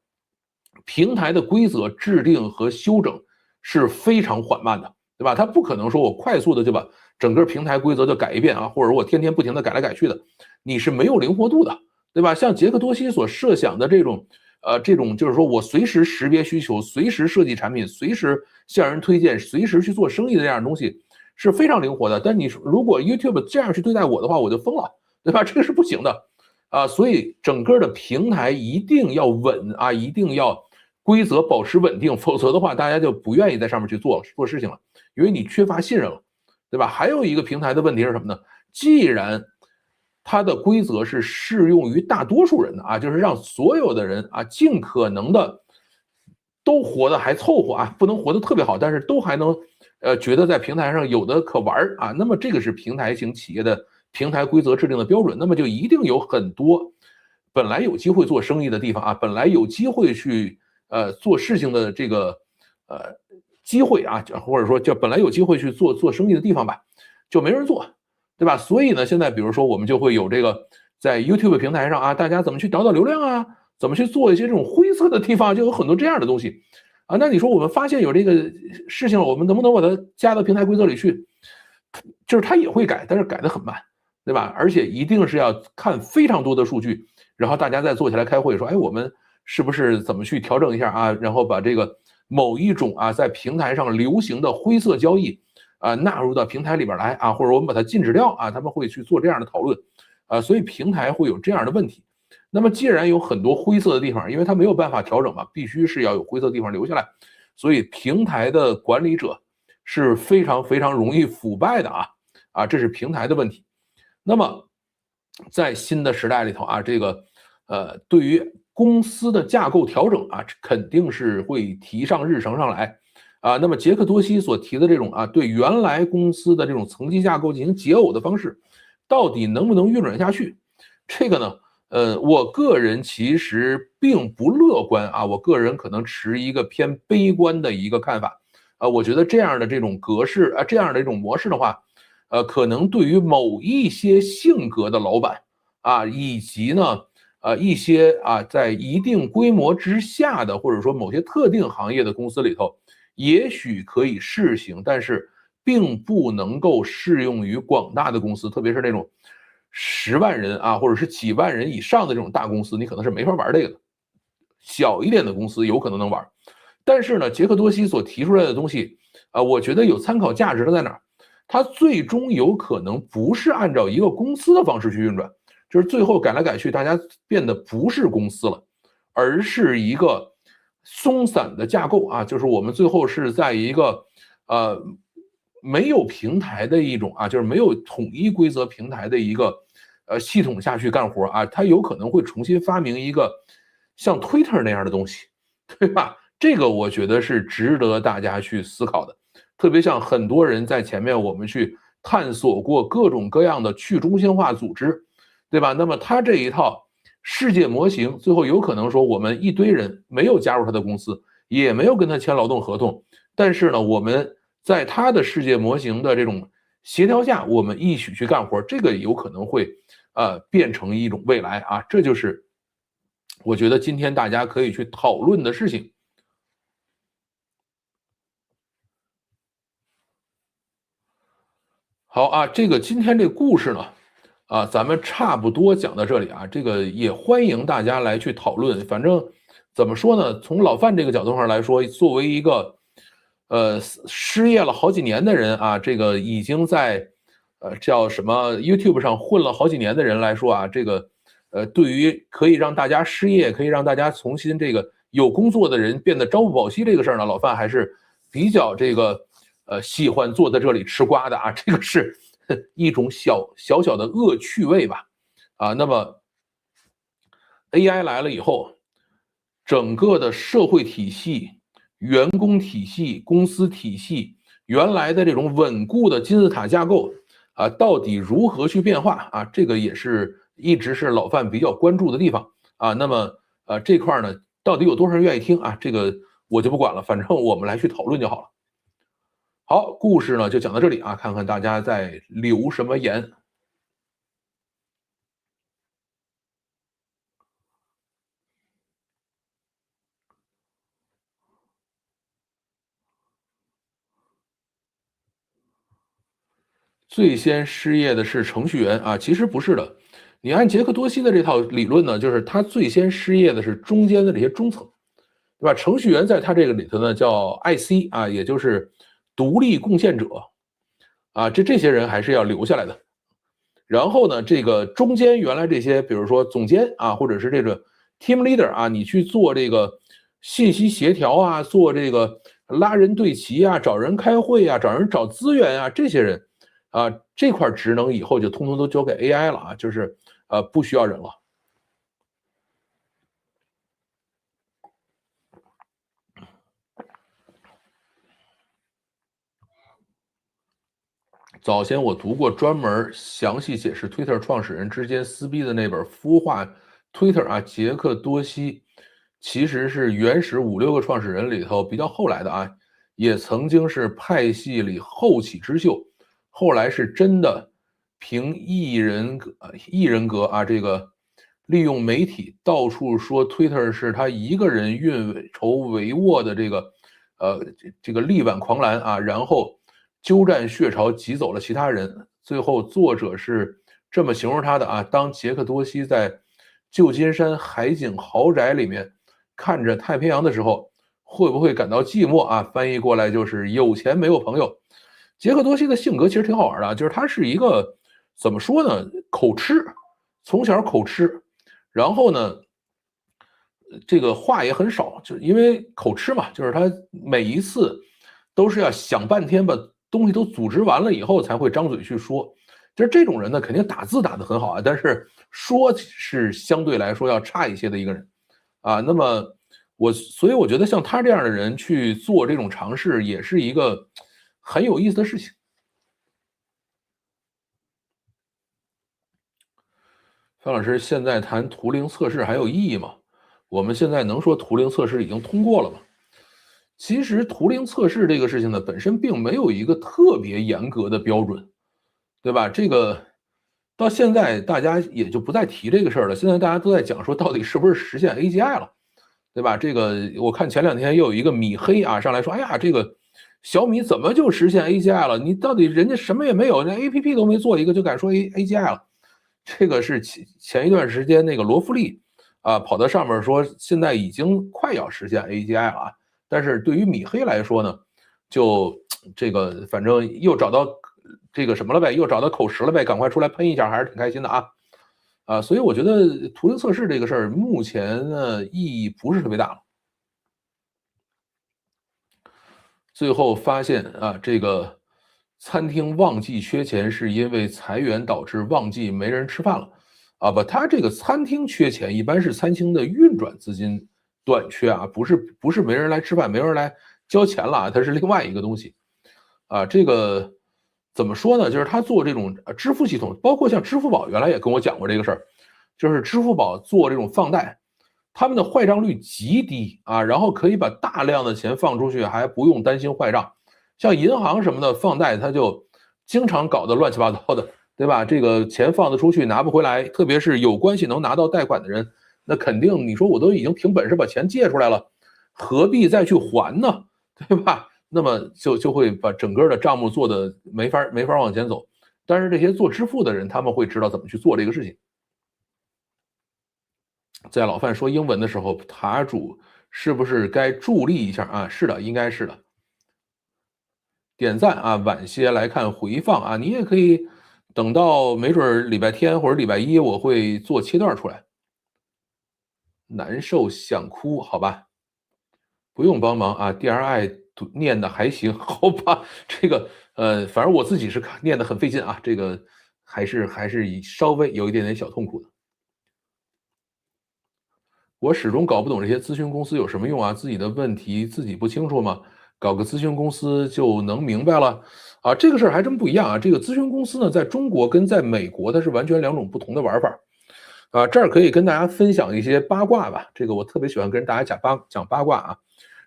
平台的规则制定和修整是非常缓慢的，对吧？它不可能说我快速的就把整个平台规则就改一遍或者我天天不停的改来改去的，你是没有灵活度的，对吧？像杰克多西所设想的这种就是说我随时识别需求，随时设计产品，随时向人推荐，随时去做生意的这样的东西是非常灵活的。但你如果 YouTube 这样去对待我的话，我就疯了，对吧？这个是不行的所以整个的平台一定要稳一定要规则保持稳定，否则的话，大家就不愿意在上面去做事情了，因为你缺乏信任了，对吧？还有一个平台的问题是什么呢？既然它的规则是适用于大多数人的就是让所有的人尽可能的都活得还凑合啊，不能活得特别好，但是都还能觉得在平台上有的可玩啊。那么这个是平台型企业的平台规则制定的标准，那么就一定有很多本来有机会做生意的地方啊，本来有机会去做事情的这个机会啊，或者说叫本来有机会去做生意的地方吧，就没人做，对吧？所以呢，现在比如说我们就会有这个在 YouTube 平台上啊，大家怎么去导流量啊，怎么去做一些这种灰色的地方，就有很多这样的东西啊。那你说我们发现有这个事情了，我们能不能把它加到平台规则里去？就是它也会改，但是改得很慢，对吧？而且一定是要看非常多的数据，然后大家再坐下来开会说，哎，我们是不是怎么去调整一下啊？然后把这个某一种啊在平台上流行的灰色交易啊纳入到平台里边来啊，或者我们把它禁止掉啊，他们会去做这样的讨论啊，所以平台会有这样的问题。那么既然有很多灰色的地方，因为它没有办法调整嘛，必须是要有灰色的地方留下来，所以平台的管理者是非常非常容易腐败的啊，这是平台的问题。那么在新的时代里头啊，这个对于公司的架构调整啊，肯定是会提上日程上来啊。那么杰克多西所提的这种啊，对原来公司的这种层级架构进行解耦的方式，到底能不能运转下去？这个呢？我个人其实并不乐观啊，我个人可能持一个偏悲观的一个看法啊，我觉得这样的这种格式啊，这样的一种模式的话，可能对于某一些性格的老板啊，以及呢，一些啊在一定规模之下的，或者说某些特定行业的公司里头，也许可以试行，但是并不能够适用于广大的公司，特别是那种10万人啊，或者是几万人以上的这种大公司，你可能是没法玩这个的。小一点的公司有可能能玩，但是呢，杰克多西所提出来的东西啊，我觉得有参考价值的在哪儿？它最终有可能不是按照一个公司的方式去运转，就是最后改来改去，大家变得不是公司了，而是一个松散的架构啊，就是我们最后是在一个呃没有平台的一种啊，就是没有统一规则平台的一个系统下去干活啊，它有可能会重新发明一个像 Twitter 那样的东西，对吧？这个我觉得是值得大家去思考的。特别像很多人在前面我们去探索过各种各样的去中心化组织，对吧？那么他这一套世界模型，最后有可能说我们一堆人没有加入他的公司，也没有跟他签劳动合同，但是呢，我们在他的世界模型的这种协调下，我们一起去干活，这个有可能会变成一种未来啊，这就是我觉得今天大家可以去讨论的事情。好啊，这个今天这故事呢，啊，咱们差不多讲到这里啊。这个也欢迎大家来去讨论。反正怎么说呢，从老范这个角度上来说，作为一个失业了好几年的人啊，这个已经在叫什么 YouTube 上混了好几年的人来说啊，这个对于可以让大家失业，可以让大家重新这个有工作的人变得朝不保夕这个事儿呢，老范还是比较这个喜欢坐在这里吃瓜的啊，这个是一种小小的恶趣味吧啊。那么 AI 来了以后，整个的社会体系、员工体系、公司体系，原来的这种稳固的金字塔架构啊，到底如何去变化啊？这个也是一直是老范比较关注的地方啊。那么这块呢，到底有多少人愿意听啊？这个我就不管了，反正我们来去讨论就好了。好，故事呢就讲到这里啊，看看大家在留什么言。最先失业的是程序员啊，其实不是的。你按杰克多西的这套理论呢，就是他最先失业的是中间的这些中层，对吧？程序员在他这个里头呢叫 IC 啊，也就是独立贡献者啊，这些人还是要留下来的。然后呢，这个中间原来这些，比如说总监啊，或者是这个 team leader 啊，你去做这个信息协调啊，做这个拉人对齐啊，找人开会啊，找资源啊，这些人啊，这块职能以后就通通都交给 AI 了啊，就是不需要人了。早先我读过专门详细解释 Twitter 创始人之间撕逼的那本孵化 Twitter 啊，杰克多西其实是原始5、6个创始人里头比较后来的啊，也曾经是派系里后起之秀，后来是真的凭艺人格啊，这个利用媒体到处说 Twitter 是他一个人运筹帷幄的这个力挽狂澜啊，然后鸠占鹊巢，挤走了其他人。最后作者是这么形容他的啊：当杰克多西在旧金山海景豪宅里面看着太平洋的时候，会不会感到寂寞啊？翻译过来就是有钱没有朋友。杰克多西的性格其实挺好玩的，就是他是一个怎么说呢，口吃，从小口吃，然后呢，这个话也很少，就因为口吃嘛，就是他每一次都是要想半天把东西都组织完了以后才会张嘴去说。就是这种人呢，肯定打字打得很好啊，但是说是相对来说要差一些的一个人啊。那么所以我觉得像他这样的人去做这种尝试，也是一个很有意思的事情。范老师，现在谈图灵测试还有意义吗？我们现在能说图灵测试已经通过了吗？其实图灵测试这个事情呢，本身并没有一个特别严格的标准，对吧？这个到现在大家也就不再提这个事儿了。现在大家都在讲说，到底是不是实现 AGI 了，对吧？这个我看前2天又有一个米黑啊上来说，哎呀，这个小米怎么就实现 AGI 了？你到底人家什么也没有，连 APP 都没做一个就敢说 AGI 了？这个是前一段时间那个罗弗利啊跑到上面说，现在已经快要实现 AGI 了啊。但是对于米黑来说呢，就这个反正又找到这个什么了呗，又找到口实了呗，赶快出来喷一下，还是挺开心的啊。所以我觉得图灵测试这个事儿目前呢意义不是特别大了。最后发现啊，这个餐厅旺季缺钱是因为裁员导致旺季没人吃饭了啊，不，他这个餐厅缺钱一般是餐厅的运转资金短缺啊，不是没人来吃饭，没人来交钱了啊，它是另外一个东西啊。这个怎么说呢？就是他做这种支付系统，包括像支付宝原来也跟我讲过这个事儿，就是支付宝做这种放贷。他们的坏账率极低啊，然后可以把大量的钱放出去，还不用担心坏账。像银行什么的放贷，它就经常搞得乱七八糟的，对吧？这个钱放得出去，拿不回来，特别是有关系能拿到贷款的人，那肯定你说我都已经凭本事把钱借出来了，何必再去还呢？对吧？那么就会把整个的账目做的没法往前走。但是这些做支付的人，他们会知道怎么去做这个事情。在老范说英文的时候，塔主是不是该助力一下啊？是的，应该是的。点赞啊，晚些来看回放啊，你也可以等到没准礼拜天或者礼拜一，我会做切段出来。难受想哭，好吧，不用帮忙啊。DRI 念的还行，好吧，这个反正我自己是念的很费劲啊，这个还是稍微有一点点小痛苦的。我始终搞不懂这些咨询公司有什么用啊？自己的问题自己不清楚吗？搞个咨询公司就能明白了啊？这个事儿还真不一样啊！这个咨询公司呢，在中国跟在美国它是完全2种不同的玩法啊。这儿可以跟大家分享一些八卦吧。这个我特别喜欢跟大家讲八卦啊。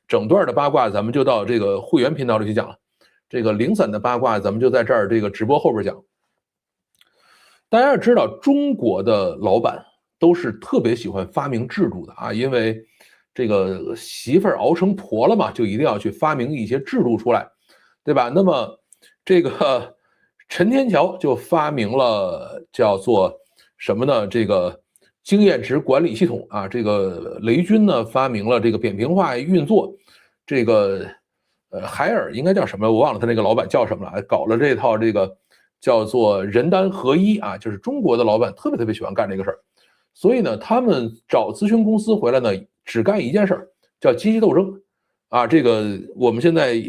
整段的八卦咱们就到这个会员频道里去讲了，这个零散的八卦咱们就在这儿这个直播后边讲。大家要知道，中国的老板都是特别喜欢发明制度的啊，因为这个媳妇儿熬成婆了嘛，就一定要去发明一些制度出来，对吧？那么这个陈天桥就发明了叫做什么呢？这个经验值管理系统啊，这个雷军呢发明了这个扁平化运作，这个海尔应该叫什么？我忘了他那个老板叫什么了，搞了这套这个叫做人单合一啊，就是中国的老板特别喜欢干这个事儿。所以呢，他们找咨询公司回来呢，只干一件事儿，叫阶级斗争，啊，这个我们现在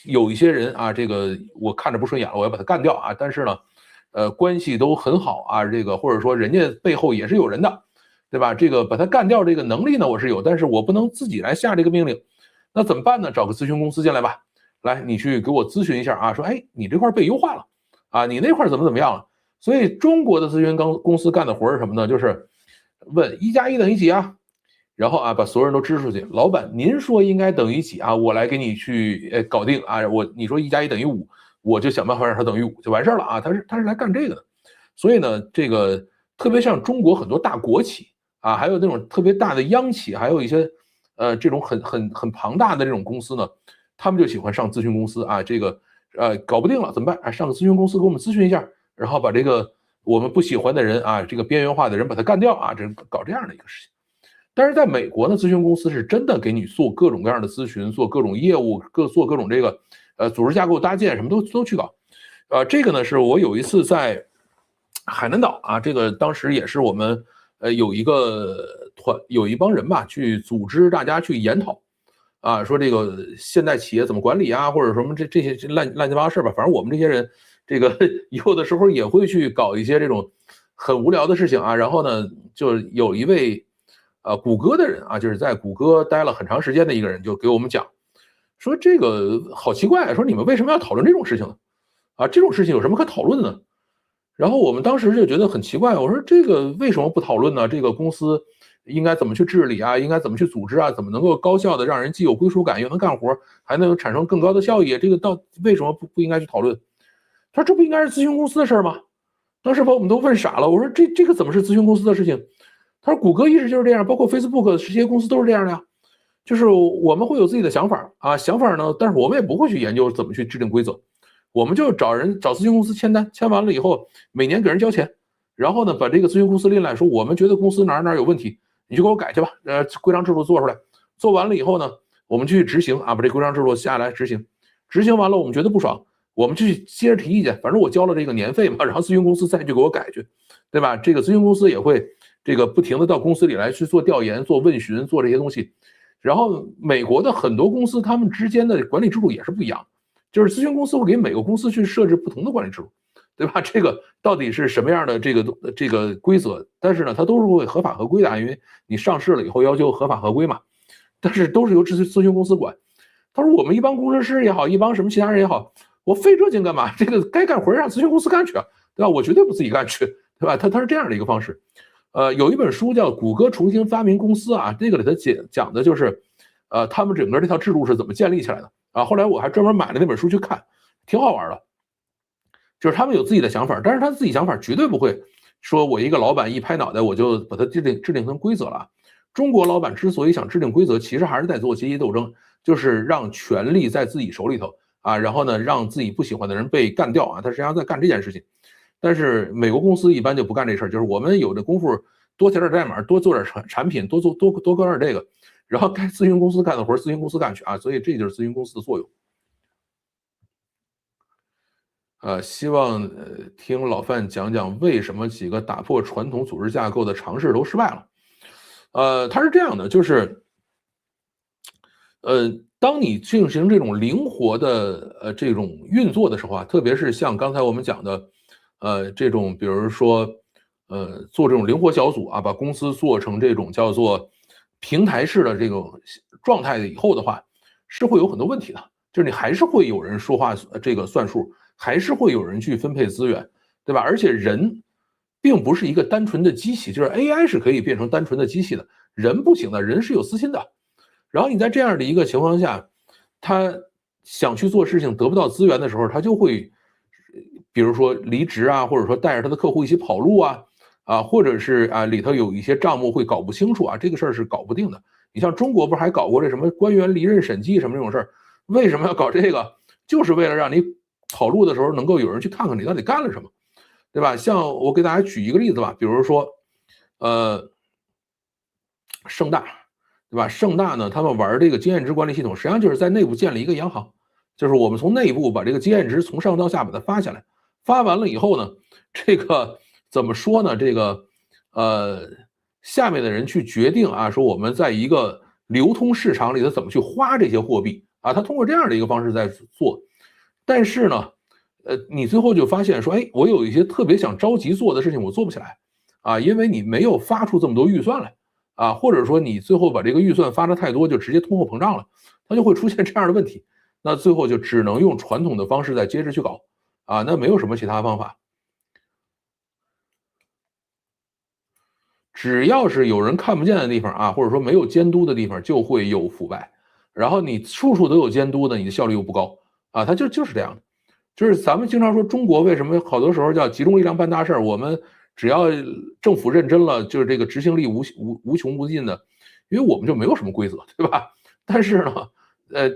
有一些人啊，这个我看着不顺眼了，我要把他干掉啊，但是呢，关系都很好啊，这个或者说人家背后也是有人的，对吧？这个把他干掉这个能力呢，我是有，但是我不能自己来下这个命令，那怎么办呢？找个咨询公司进来吧，来，你去给我咨询一下啊，说，哎，你这块被优化了啊，你那块怎么样了？所以中国的咨询公司干的活是什么呢？就是问1+1等于几啊？然后啊，把所有人都支出去。老板，您说应该等于几啊？我来给你去搞定啊。你说1+1等于5，我就想办法让它等于5，就完事了啊。他是来干这个的。所以呢，这个特别像中国很多大国企啊，还有那种特别大的央企，还有一些这种很庞大的这种公司呢，他们就喜欢上咨询公司啊。这个搞不定了怎么办？啊，上个咨询公司给我们咨询一下，然后把这个我们不喜欢的人啊，这个边缘化的人把他干掉啊，搞这样的一个事情。但是在美国呢，咨询公司是真的给你做各种各样的咨询，做各种业务，做各种这个组织架构搭建，什么都去搞。这个呢是我有一次在海南岛啊，这个当时也是我们有一个有一帮人吧，去组织大家去研讨啊，说这个现代企业怎么管理啊，或者什么这些乱七八糟事吧。反正我们这些人，这个有的时候也会去搞一些这种很无聊的事情啊。然后呢，就有一位谷歌的人啊，就是在谷歌待了很长时间的一个人，就给我们讲说这个好奇怪，说你们为什么要讨论这种事情呢？啊，这种事情有什么可讨论的呢？然后我们当时就觉得很奇怪，我说这个为什么不讨论呢？这个公司应该怎么去治理啊？应该怎么去组织啊？怎么能够高效的让人既有归属感，又能干活，还能产生更高的效益？这个为什么不应该去讨论？他说这不应该是咨询公司的事吗？当时把我们都问傻了。我说这个怎么是咨询公司的事情？他说谷歌一直就是这样，包括 Facebook 这些公司都是这样的呀。就是我们会有自己的想法啊，想法呢，但是我们也不会去研究怎么去制定规则，我们就找咨询公司签单，签完了以后每年给人交钱，然后呢把这个咨询公司拎来说，我们觉得公司哪有问题，你就给我改去吧，规章制度做出来，做完了以后呢，我们去执行啊，把这规章制度下来执行，执行完了我们觉得不爽，我们去接着提意见，反正我交了这个年费嘛，然后咨询公司再去给我改去，对吧？这个咨询公司也会这个不停的到公司里来去做调研、做问询、做这些东西。然后美国的很多公司，他们之间的管理制度也是不一样，就是咨询公司会给每个公司去设置不同的管理制度，对吧？这个到底是什么样的这个规则？但是呢，它都是会合法合规的，因为你上市了以后要求合法合规嘛。但是都是由咨询公司管。他说我们一帮工程师也好，一帮什么其他人也好，我费这劲干嘛？这个该干活让咨询公司干去啊，对吧？我绝对不自己干去，对吧？他是这样的一个方式。有一本书叫《谷歌重新发明公司》啊，这个里头讲的就是，他们整个这套制度是怎么建立起来的啊。后来我还专门买了那本书去看，挺好玩的。就是他们有自己的想法，但是他自己想法绝对不会说我一个老板一拍脑袋我就把它制定成规则了。中国老板之所以想制定规则，其实还是在做阶级斗争，就是让权力在自己手里头啊，然后呢让自己不喜欢的人被干掉啊，他实际上在干这件事情。但是美国公司一般就不干这事儿，就是我们有这功夫多写点代码，多做点产品，多搞点这个，然后该咨询公司干的活咨询公司干去啊，所以这就是咨询公司的作用。希望听老范讲讲为什么几个打破传统组织架构的尝试都失败了。它是这样的，就是当你进行这种灵活的这种运作的时候啊，特别是像刚才我们讲的这种，比如说做这种灵活小组啊，把公司做成这种叫做平台式的这种状态以后的话，是会有很多问题的，就是你还是会有人说话这个算数。还是会有人去分配资源，对吧？而且人并不是一个单纯的机器，就是 AI 是可以变成单纯的机器的，人不行的，人是有私心的。然后你在这样的一个情况下，他想去做事情得不到资源的时候，他就会，比如说离职啊，或者说带着他的客户一起跑路啊，或者是里头有一些账目会搞不清楚啊，这个事儿是搞不定的。你像中国不是还搞过这什么官员离任审计什么这种事儿？为什么要搞这个？就是为了让你跑路的时候能够有人去看看你到底干了什么，对吧？像我给大家举一个例子吧，比如说，盛大，对吧？盛大呢，他们玩这个经验值管理系统，实际上就是在内部建立一个央行，就是我们从内部把这个经验值从上到下把它发下来，发完了以后呢，这个怎么说呢？这个下面的人去决定啊，说我们在一个流通市场里头怎么去花这些货币啊，他通过这样的一个方式在做。但是呢，你最后就发现说，哎，我有一些特别想着急做的事情，我做不起来，啊，因为你没有发出这么多预算来，啊，或者说你最后把这个预算发的太多，就直接通货膨胀了，它就会出现这样的问题，那最后就只能用传统的方式再接着去搞，啊，那没有什么其他方法。只要是有人看不见的地方啊，或者说没有监督的地方，就会有腐败。然后你处处都有监督的，你的效率又不高啊，它就是这样的。就是咱们经常说中国为什么好多时候叫集中力量办大事儿，我们只要政府认真了，就是这个执行力无穷无尽的，因为我们就没有什么规则，对吧？但是呢，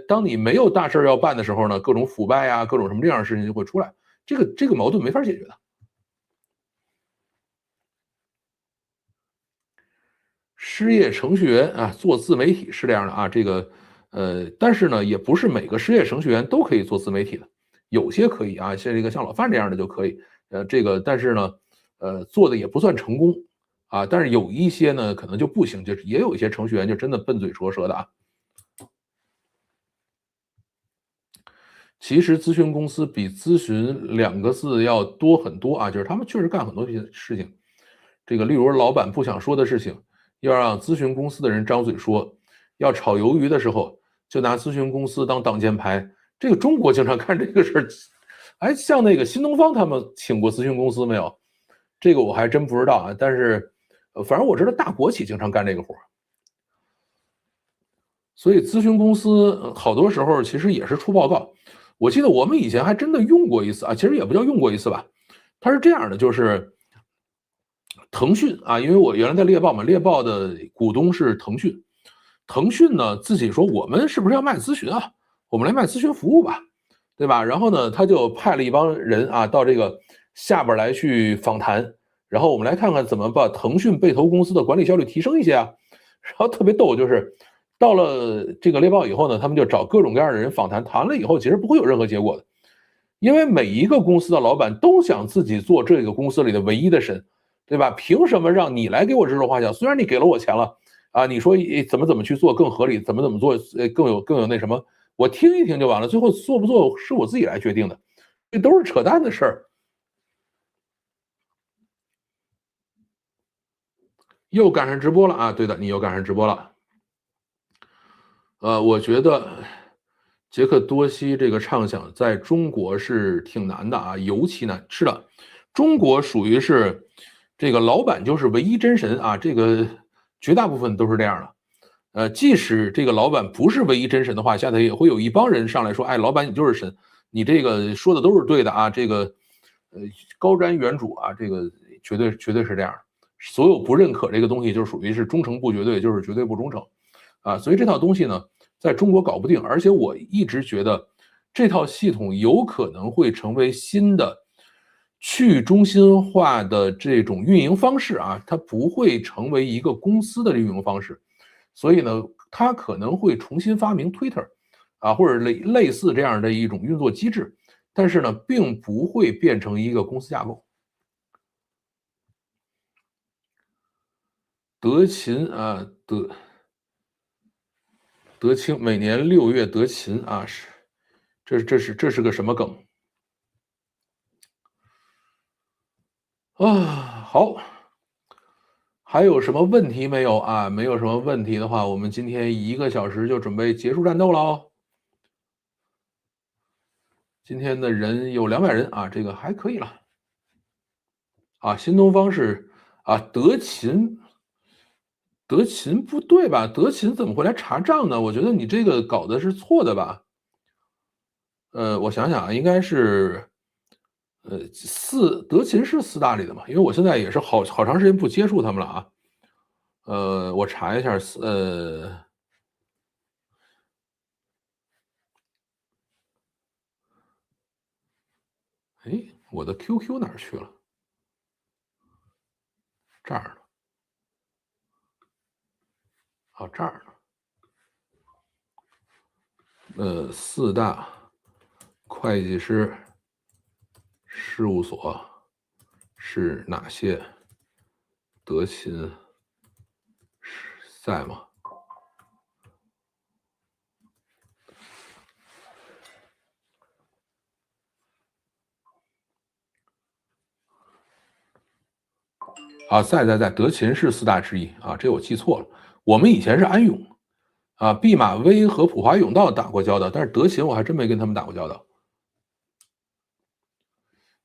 当你没有大事要办的时候呢，各种腐败啊，各种什么这样的事情就会出来，这个矛盾没法解决的。失业程序员啊，做自媒体是这样的啊，但是呢，也不是每个失业程序员都可以做自媒体的，有些可以啊，像老范这样的就可以，但是呢，做的也不算成功啊，但是有一些呢，可能就不行，就是也有一些程序员就真的笨嘴拙舌的啊。其实咨询公司比咨询两个字要多很多啊，就是他们确实干很多事情。例如老板不想说的事情，要让咨询公司的人张嘴说；要炒鱿鱼的时候，就拿咨询公司当挡箭牌。这个中国经常干这个事儿。哎，像那个新东方他们请过咨询公司没有？这个我还真不知道啊。但是，反正我知道大国企经常干这个活。所以咨询公司好多时候其实也是出报告。我记得我们以前还真的用过一次啊，其实也不叫用过一次吧。它是这样的，就是腾讯啊，因为我原来在猎豹嘛，猎豹的股东是腾讯。腾讯呢自己说我们是不是要卖咨询啊？我们来卖咨询服务吧，对吧？然后呢，他就派了一帮人啊到这个下边来去访谈，然后我们来看看怎么把腾讯被投公司的管理效率提升一些啊。然后特别逗，就是到了这个猎豹以后呢，他们就找各种各样的人访谈，谈了以后其实不会有任何结果的，因为每一个公司的老板都想自己做这个公司里的唯一的神，对吧？凭什么让你来给我指手画脚？虽然你给了我钱了啊，你说怎么去做更合理，怎么做更有那什么，我听一听就完了，最后做不做是我自己来决定的，这都是扯淡的事儿。又赶上直播了啊！对的，你又赶上直播了。我觉得杰克多西这个畅想在中国是挺难的啊，尤其难。是的，中国属于是这个老板就是唯一真神啊，这个绝大部分都是这样的。即使这个老板不是唯一真神的话，下头也会有一帮人上来说：“哎，老板你就是神，你这个说的都是对的啊，高瞻远瞩啊，这个绝对是这样的。所有不认可这个东西，就属于是忠诚不绝对，就是绝对不忠诚啊。所以这套东西呢，在中国搞不定，而且我一直觉得这套系统有可能会成为新的去中心化的这种运营方式啊，它不会成为一个公司的运营方式。所以呢，它可能会重新发明 Twitter 啊，或者类似这样的一种运作机制，但是呢，并不会变成一个公司架构。德勤啊，德清每年6月德勤啊，这是个什么梗啊？好，还有什么问题没有啊？没有什么问题的话，我们今天1个小时就准备结束战斗了哦。今天的人有200人啊，这个还可以了啊。新东方是啊，德勤不对吧？德勤怎么会来查账呢？我觉得你这个搞的是错的吧？我想想啊，应该是，德勤是4大里的嘛？因为我现在也是好长时间不接触他们了啊。我查一下，哎，我的 QQ 哪儿去了？这儿呢？啊，这儿呢。4大会计师事务所是哪些？德勤在吗？啊，在，德勤是4大之一啊，这我记错了。我们以前是安永啊，毕马威和普华永道打过交道，但是德勤我还真没跟他们打过交道。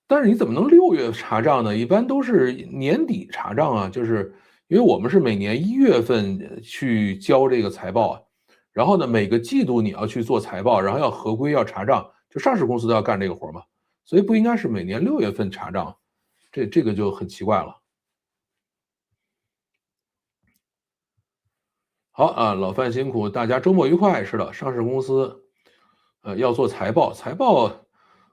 但是你怎么能6月查账呢？一般都是年底查账啊，就是因为我们是每年1月份去交这个财报啊，然后呢，每个季度你要去做财报，然后要合规要查账，就上市公司都要干这个活嘛，所以不应该是每年6月份查账，这个就很奇怪了。好啊，老范辛苦，大家周末愉快。是的，上市公司，要做财报。财报，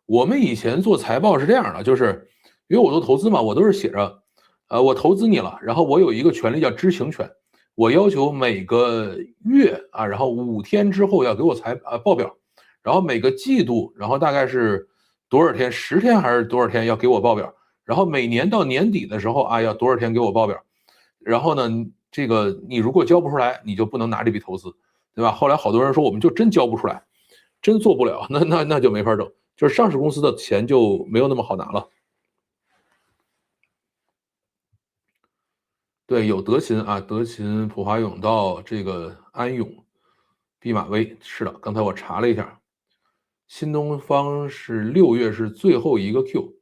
我们以前做财报是这样的，就是因为我做投资嘛，我都是写着，我投资你了，然后我有一个权利叫知情权，我要求每个月啊，然后5天之后要给我报表，然后每个季度，然后大概是多少天，10天还是多少天要给我报表，然后每年到年底的时候啊，要多少天给我报表。然后呢，这个你如果交不出来，你就不能拿这笔投资，对吧？后来好多人说我们就真交不出来，真做不了，那就没法整，就是上市公司的钱就没有那么好拿了。对，有德勤啊，德勤、普华永道、这个安永、毕马威，是的，刚才我查了一下，新东方是6月是最后一个 Q，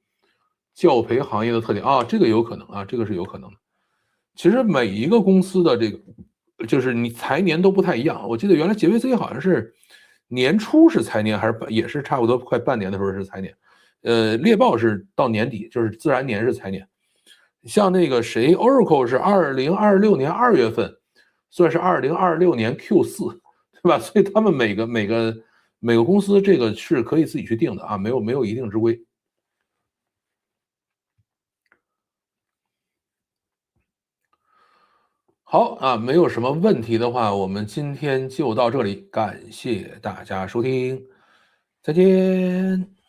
教培行业的特点啊，这个有可能啊，这个是有可能的。其实每一个公司的这个，就是你财年都不太一样。我记得原来杰维 C 好像是年初是财年，还是也是差不多快半年的时候是财年。猎豹是到年底，就是自然年是财年。像那个谁，Oracle 是2026年2月份，算是2026年 Q4，对吧？所以他们每个公司这个是可以自己去定的啊，没有一定之规。好啊，没有什么问题的话，我们今天就到这里，感谢大家收听，再见。